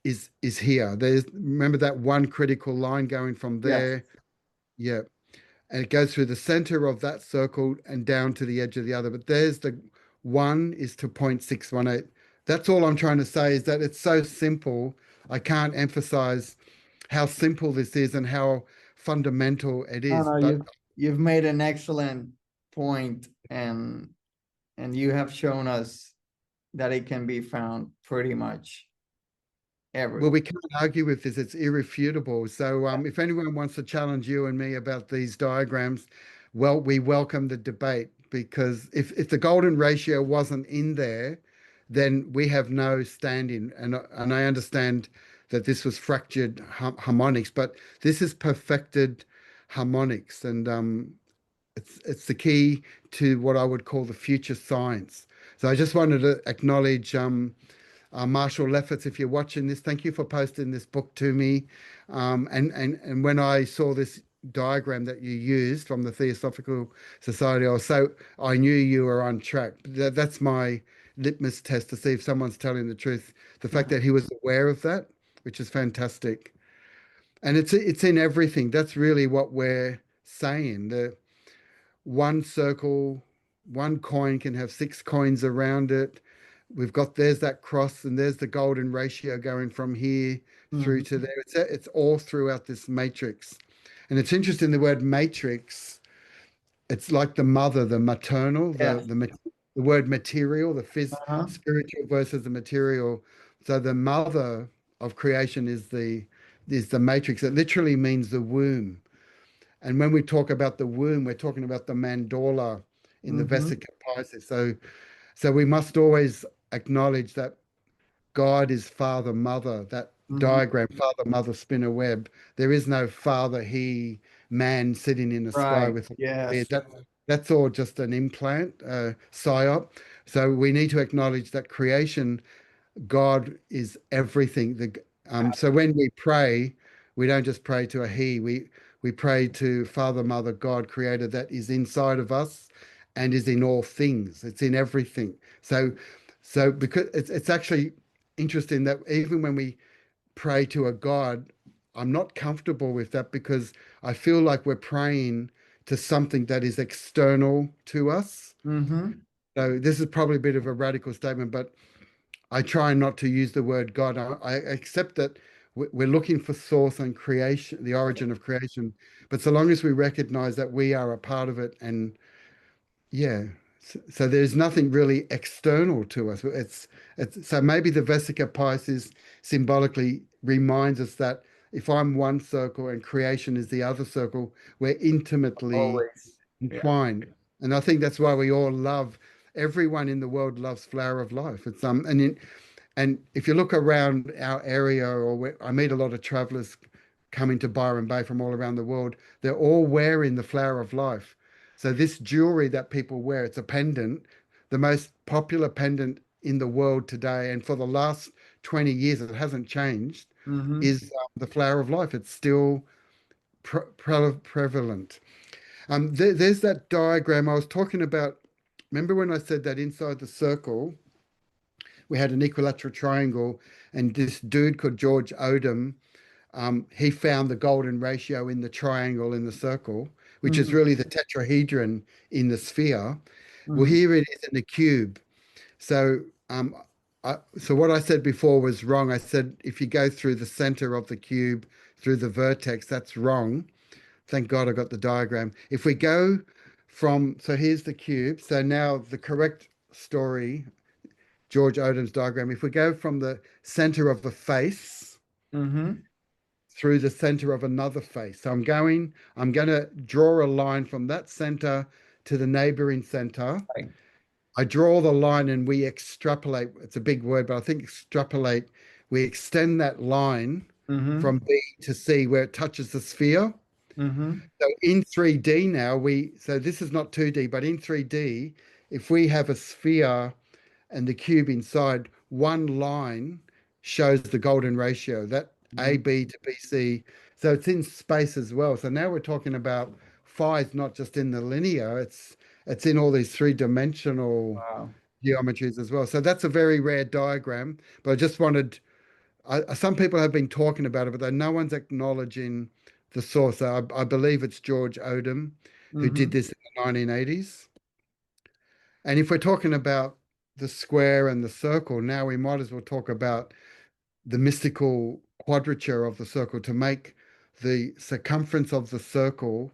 is here. Remember that one critical line going from there? Yeah. And it goes through the center of that circle and down to the edge of the other. But there's the one is to 0.618. That's all I'm trying to say is that it's so simple. I can't emphasize how simple this is and how fundamental it is. No, But you've made an excellent point, and you have shown us that it can be found pretty much everywhere. well, we can't argue with this. It's irrefutable. So if anyone wants to challenge you and me about these diagrams, well, we welcome the debate, because if the golden ratio wasn't in there, then we have no standing. And I understand that this was fractured harmonics, but this is perfected harmonics, and it's the key to what I would call the future science. So I just wanted to acknowledge Marshall Lefferts, if you're watching this, thank you for posting this book to me. And when I saw this diagram that you used from the Theosophical Society, I knew you were on track. That's my litmus test to see if someone's telling the truth. The fact that he was aware of that, which is fantastic. And it's in everything. That's really what we're saying. The one circle, one coin can have 6 coins around it. We've got, there's that cross, and there's the golden ratio going from here through to there. It's all throughout this matrix. And it's interesting, the word matrix, it's like the mother, the maternal, Yeah. the word material, the Uh-huh. spiritual versus the material. So the mother of creation is the matrix. It literally means the womb. And when we talk about the womb, we're talking about the mandala in the Mm-hmm. Vesica Piscis. So we must always acknowledge that God is father, mother, that Mm-hmm. diagram, father, mother, spinner web. There is no father, he, man sitting in the sky Right. with a beard. Yes. That's all just an implant, psyop. So we need to acknowledge that creation, God is everything. So when we pray, we don't just pray to a he. We pray to Father, Mother, God, Creator, that is inside of us and is in all things. It's in everything. So because it's actually interesting that even when we pray to a God, I'm not comfortable with that because I feel like we're praying to something that is external to us. Mm-hmm. So this is probably a bit of a radical statement, but I try not to use the word God. I accept that we're looking for source and creation, the origin of creation. But so long as we recognize that we are a part of it, and yeah, so there's nothing really external to us. It's so maybe the Vesica Piscis symbolically reminds us that if I'm one circle and creation is the other circle, we're intimately Always. Yeah. entwined. And I think that's why we all love, everyone in the world loves Flower of Life. It's and if you look around our area, or I meet a lot of travelers coming to Byron Bay from all around the world, they're all wearing the Flower of Life. So this jewelry that people wear, it's a pendant, the most popular pendant in the world today, and for the last 20 years, it hasn't changed, Mm-hmm. is the Flower of Life. It's still prevalent. There's that diagram I was talking about. Remember when I said that inside the circle, we had an equilateral triangle, and this dude called George Odom, he found the golden ratio in the triangle in the circle, which is Mm-hmm. really the tetrahedron in the sphere. Well, Mm-hmm. here it is in the cube. So, so what I said before was wrong. I said if you go through the center of the cube, through the vertex, that's wrong. Thank God I got the diagram. If we go so here's the cube. So now the correct story, George Odom's diagram, if we go from the center of the face Mm-hmm. through the center of another face. So I'm going to draw a line from that center to the neighboring center. Right. I draw the line and we extrapolate. It's a big word, but I think extrapolate. We extend that line Mm-hmm. from B to C where it touches the sphere. Mm-hmm. So in 3D now, so this is not 2D, but in 3D, if we have a sphere and the cube inside, one line shows the golden ratio, that AB to BC. So it's in space as well. So now we're talking about phi is not just in the linear, it's in all these three-dimensional Wow. geometries as well. So that's a very rare diagram. But I just wanted, some people have been talking about it, but no one's acknowledging the source. So I believe it's George Odom who Mm-hmm. did this in the 1980s. And if we're talking about the square and the circle, now we might as well talk about the mystical quadrature of the circle to make the circumference of the circle.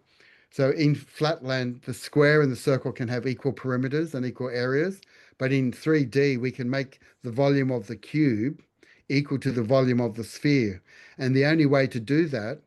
So in flatland, the square and the circle can have equal perimeters and equal areas. But in 3D, we can make the volume of the cube equal to the volume of the sphere. And the only way to do that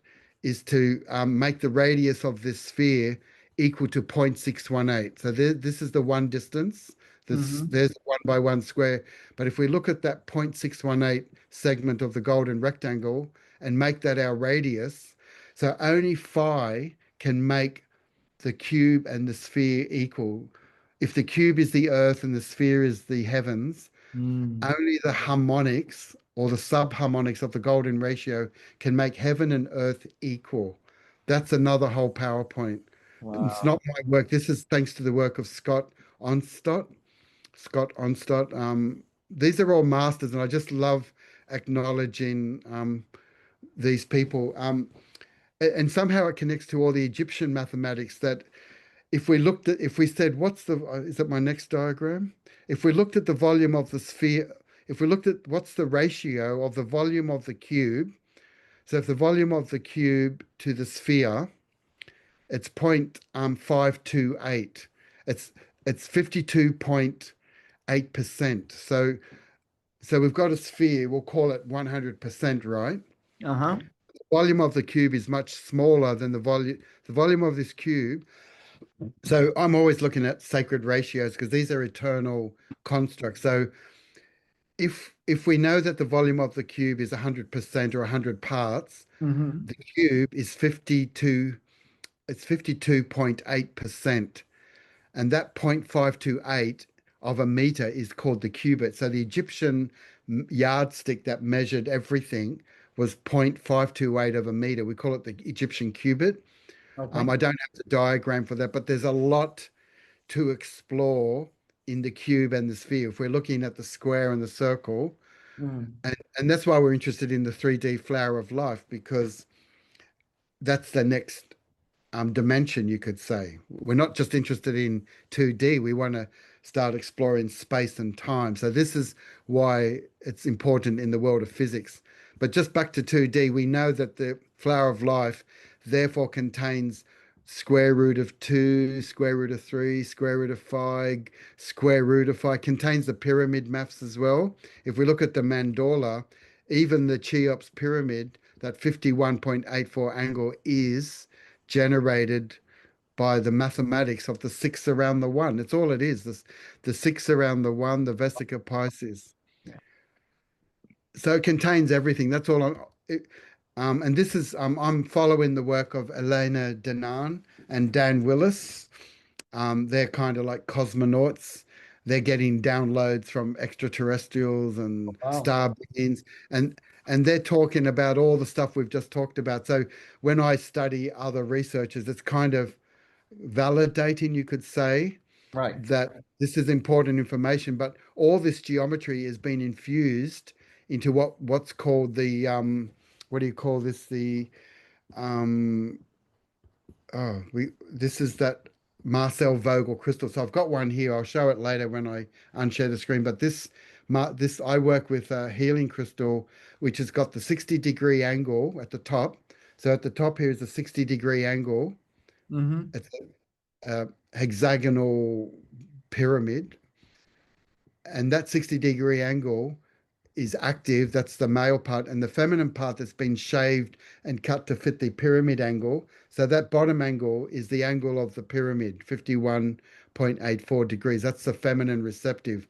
is to make the radius of this sphere equal to 0.618. So this is the one distance. Mm-hmm. There's 1 by 1 square. But if we look at that 0.618 segment of the golden rectangle and make that our radius, so only phi can make the cube and the sphere equal. If the cube is the earth and the sphere is the heavens, Mm. only the harmonics or the subharmonics of the golden ratio can make heaven and earth equal. That's another whole PowerPoint. It's Wow. not my work. This is thanks to the work of Scott Onstott. Scott Onstott. These are all masters, and I just love acknowledging these people. and somehow it connects to all the Egyptian mathematics that if we said, is it my next diagram? If we looked at the volume of the sphere, if we looked at what's the ratio of the volume of the cube, so if the volume of the cube to the sphere, it's 0.528. It's 52.8%. So we've got a sphere, we'll call it 100%, right? Uh-huh. The volume of the cube is much smaller than the volume of this cube. So I'm always looking at sacred ratios because these are eternal constructs. So if we know that the volume of the cube is 100% or 100 parts, Mm-hmm. the cube is 52.8%. And that 0.528 of a meter is called the cubit. So the Egyptian yardstick that measured everything was 0.528 of a meter. We call it the Egyptian cubit. Okay. I don't have the diagram for that, but there's a lot to explore in the cube and the sphere. If we're looking at the square and the circle, and that's why we're interested in the 3D flower of life, because that's the next dimension, you could say. We're not just interested in 2D, we want to start exploring space and time. So this is why it's important in the world of physics. But just back to 2D, we know that the flower of life therefore contains square root of 2, square root of 3, square root of 5, square root of 5, contains the pyramid maths as well. If we look at the mandala, even the Cheops pyramid, that 51.84 angle is generated by the mathematics of the 6 around the 1. It's all it is. The 6 around the 1, the Vesica Piscis. Yeah. So it contains everything. That's all. And this is I'm following the work of Elena Denan and Dan Willis. They're kind of like cosmonauts. They're getting downloads from extraterrestrials and Wow. star beings, and they're talking about all the stuff we've just talked about. So when I study other researchers, it's kind of validating, you could say, Right. that this is important information. But all this geometry has been infused into what's called the what do you call this? The this is that Marcel Vogel crystal. So I've got one here. I'll show it later when I unshare the screen. But this I work with a healing crystal, which has got the 60-degree angle at the top. So at the top here is a 60-degree angle. Mm-hmm. It's a hexagonal pyramid, and that 60-degree angle is active. That's the male part, and the feminine part that's been shaved and cut to fit the pyramid angle. So that bottom angle is the angle of the pyramid, 51.84 degrees. That's the feminine receptive.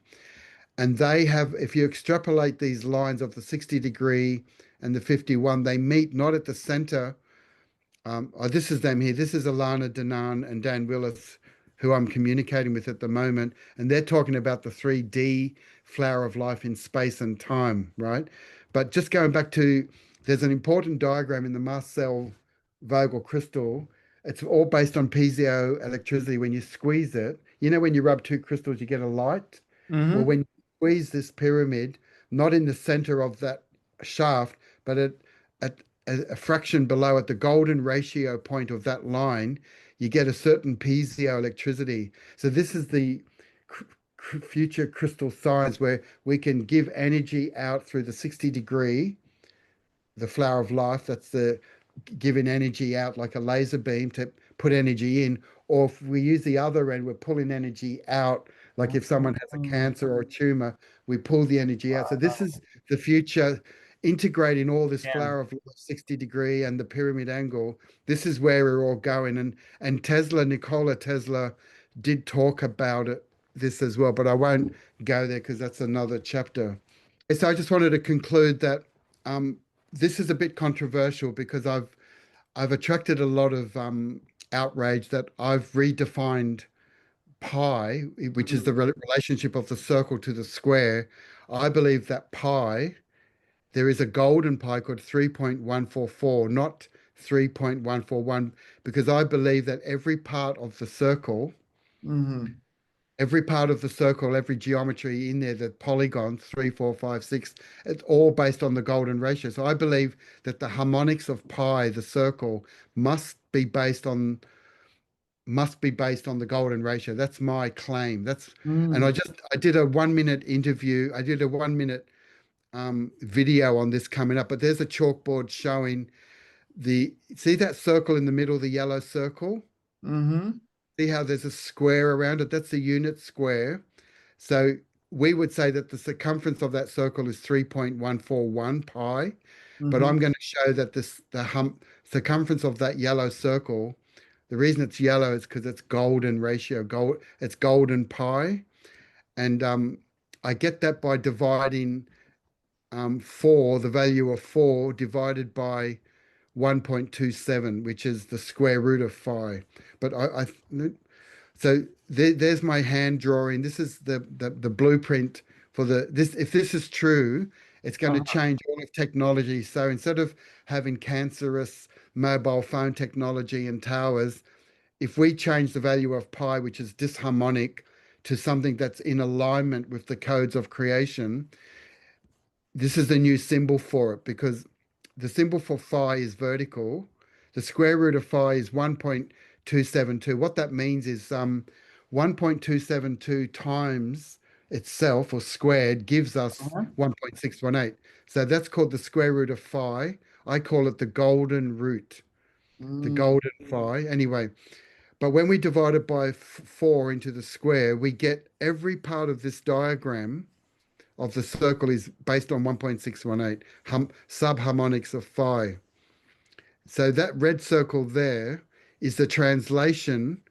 And they have, if you extrapolate these lines of the 60-degree and the 51, they meet not at the center. This is them here. This is Alana Denan and Dan Willis, who I'm communicating with at the moment. And they're talking about the 3D flower of life in space and time, right? But just going back to, there's an important diagram in the Marcel Vogel crystal. It's all based on piezoelectricity. When you squeeze it, you know, when you rub two crystals, you get a light. Mm-hmm. Well, when you squeeze this pyramid, not in the center of that shaft, but at a fraction below at the golden ratio point of that line, you get a certain piezoelectricity. So this is the future crystal science where we can give energy out through the 60-degree, the flower of life. That's the giving energy out like a laser beam to put energy in. Or if we use the other end, we're pulling energy out. Like if someone has a cancer or a tumor, we pull the energy out. So this is the future, integrating all this flower of life, 60-degree and the pyramid angle. This is where we're all going. And Nikola Tesla did talk about this as well, but I won't go there because that's another chapter. So I just wanted to conclude that this is a bit controversial because I've attracted a lot of outrage that I've redefined pi, which is the relationship of the circle to the square. I believe that pi, there is a golden pi called 3.144, not 3.141, because I believe that every part of the circle Mm-hmm. every part of the circle, every geometry in there, the polygons, 3, 4, 5, 6, it's all based on the golden ratio. So I believe that the harmonics of pi, the circle, must be based on the golden ratio. That's my claim. And Mm, I did a 1 minute interview. I did a 1 minute video on this coming up, but there's a chalkboard showing see that circle in the middle, the yellow circle? mm-hmm, See how there's a square around it? That's a unit square. So we would say that the circumference of that circle is 3.141 pi, but mm-hmm. I'm going to show that circumference of that yellow circle, the reason it's yellow is because it's golden ratio, it's golden pi. And I get that by dividing 4, the value of 4 divided by 1.27, which is the square root of phi. But there's my hand drawing. This is the blueprint for this. If this is true, it's going to Uh-huh. change all of technology. So instead of having cancerous mobile phone technology and towers, if we change the value of pi, which is disharmonic, to something that's in alignment with the codes of creation, this is the new symbol for it, because the symbol for phi is vertical. The square root of phi is 1.272. What that means is 1.272 times itself or squared gives us Uh-huh. 1.618. So that's called the square root of phi. I call it the golden root, the Mm, golden phi. Anyway, but when we divide it by 4 into the square, we get every part of this diagram of the circle is based on 1.618 subharmonics of phi. So that red circle there is the translation.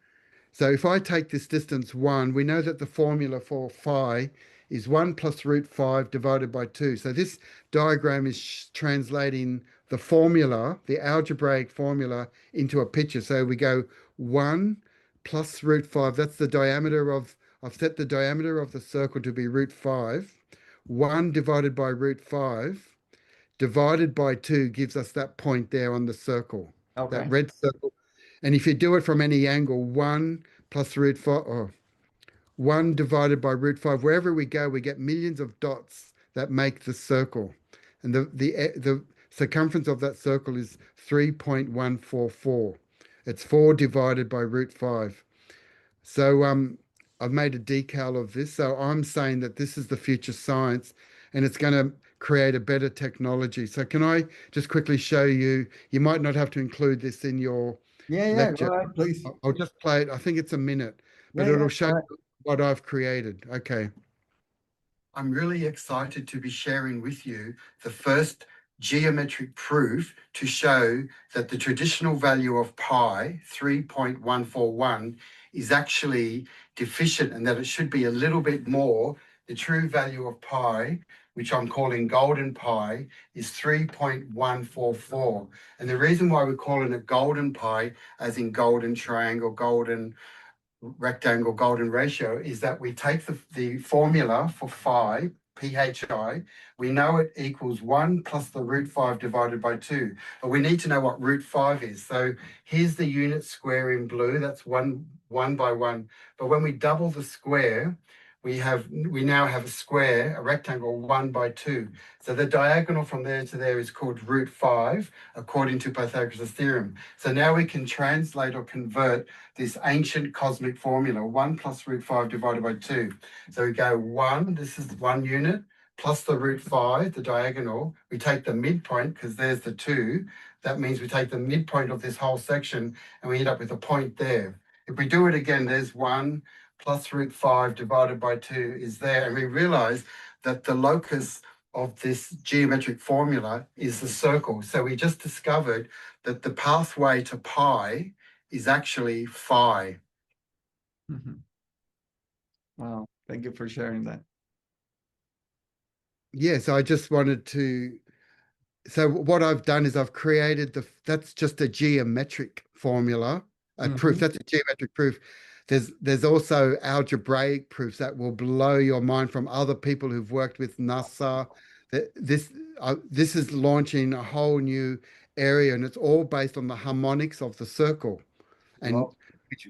So if I take this distance 1, we know that the formula for phi is 1 plus root 5 divided by 2. So this diagram is translating the formula, the algebraic formula, into a picture. So we go 1 plus root 5. That's the diameter of, I've set the diameter of the circle to be root 5. 1 divided by root 5 divided by 2 gives us that point there on the circle, that okay. red circle. And if you do it from any angle, 1 plus root 5, or 1 divided by root 5, wherever we go, we get millions of dots that make the circle. And the circumference of that circle is 3.144. It's 4 divided by root 5. So I've made a decal of this. So I'm saying that this is the future science and it's going to create a better technology. So can I just quickly show you? You might not have to include this in your Yeah, yeah, go lecture. ahead, please. I'll just play it. I think it's a minute, Yeah, but yeah, it'll show go ahead. you what I've created. Okay. I'm really excited to be sharing with you the first geometric proof to show that the traditional value of pi, 3.141, is actually deficient and that it should be a little bit more. The true value of pi, which I'm calling golden pi, is 3.144. And the reason why we're calling it golden pi, as in golden triangle, golden rectangle golden ratio, is that we take the formula for phi, PHI, we know it equals 1 plus the root 5 divided by 2, but we need to know what root 5 is. So here's the unit square in blue, that's 1 by 1. But when we double the square, we now have a square, a rectangle 1 by 2. So the diagonal from there to there is called root 5, according to Pythagoras' theorem. So now we can translate or convert this ancient cosmic formula, 1 plus root 5 divided by 2. So we go 1, this is 1 unit, plus the root 5, the diagonal. We take the midpoint, because there's the 2. That means we take the midpoint of this whole section, and we end up with a point there. If we do it again, there's 1 plus root 5 divided by 2 is there. And we realize that the locus of this geometric formula is the circle. So we just discovered that the pathway to pi is actually phi. Mhm. Wow, thank you for sharing that. Yes, I just wanted to. So what I've done is I've created that's just a geometric formula, a proof. Mhm. That's a geometric proof. There's also algebraic proofs that will blow your mind from other people who've worked with NASA. This is launching a whole new area, and it's all based on the harmonics of the circle. And Well,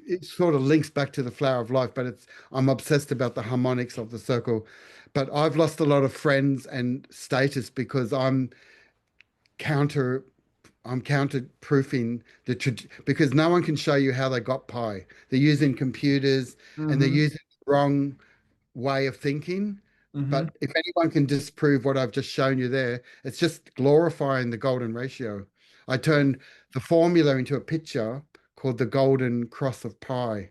it sort of links back to the flower of life, but I'm obsessed about the harmonics of the circle. But I've lost a lot of friends and status because counter I'm counter-proofing because no one can show you how they got pi. They're using computers and they're using the wrong way of thinking. But if anyone can disprove what I've just shown you there, it's just glorifying the golden ratio. I turned the formula into a picture called the golden cross of pi.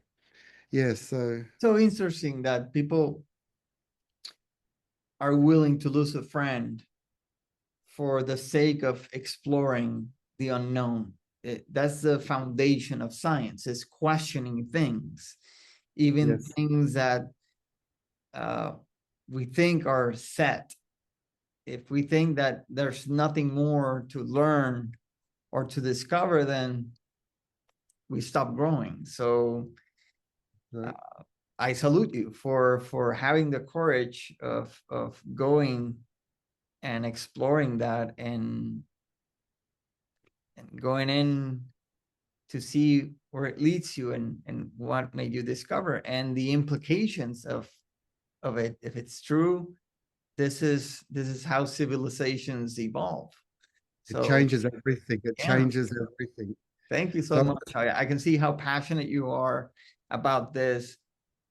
Yeah, so interesting that people are willing to lose a friend for the sake of exploring the unknown. That's the foundation of science, is questioning things, even things that we think are set. If we think that there's nothing more to learn or to discover, then we stop growing. So I salute you for having the courage of going and exploring that and going in to see where it leads you and what made you discover and the implications of it. If it's true, this is how civilizations evolve. it changes everything. It changes everything. Thank you so much. I can see how passionate you are about this.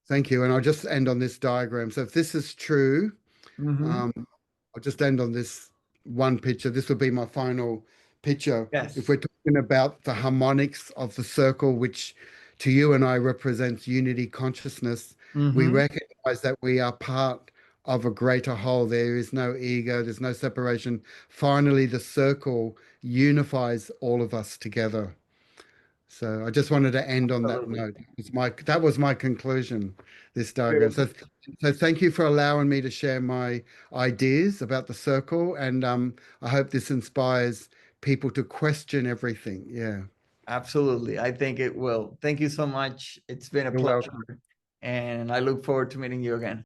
Thank you. And I'll just end on this diagram. So if this is true, I'll just end on this one picture. This will be my final picture. Yes. If we're talking about the harmonics of the circle, which to you and I represents unity consciousness, we recognize that we are part of a greater whole. There is no ego, there's no separation. Finally, the circle unifies all of us together. So I just wanted to end on that note. That was my conclusion, this diagram. So thank you for allowing me to share my ideas about the circle. And I hope this inspires people to question everything. Yeah. Absolutely. I think it will. Thank you so much. It's been a pleasure. And I look forward to meeting you again.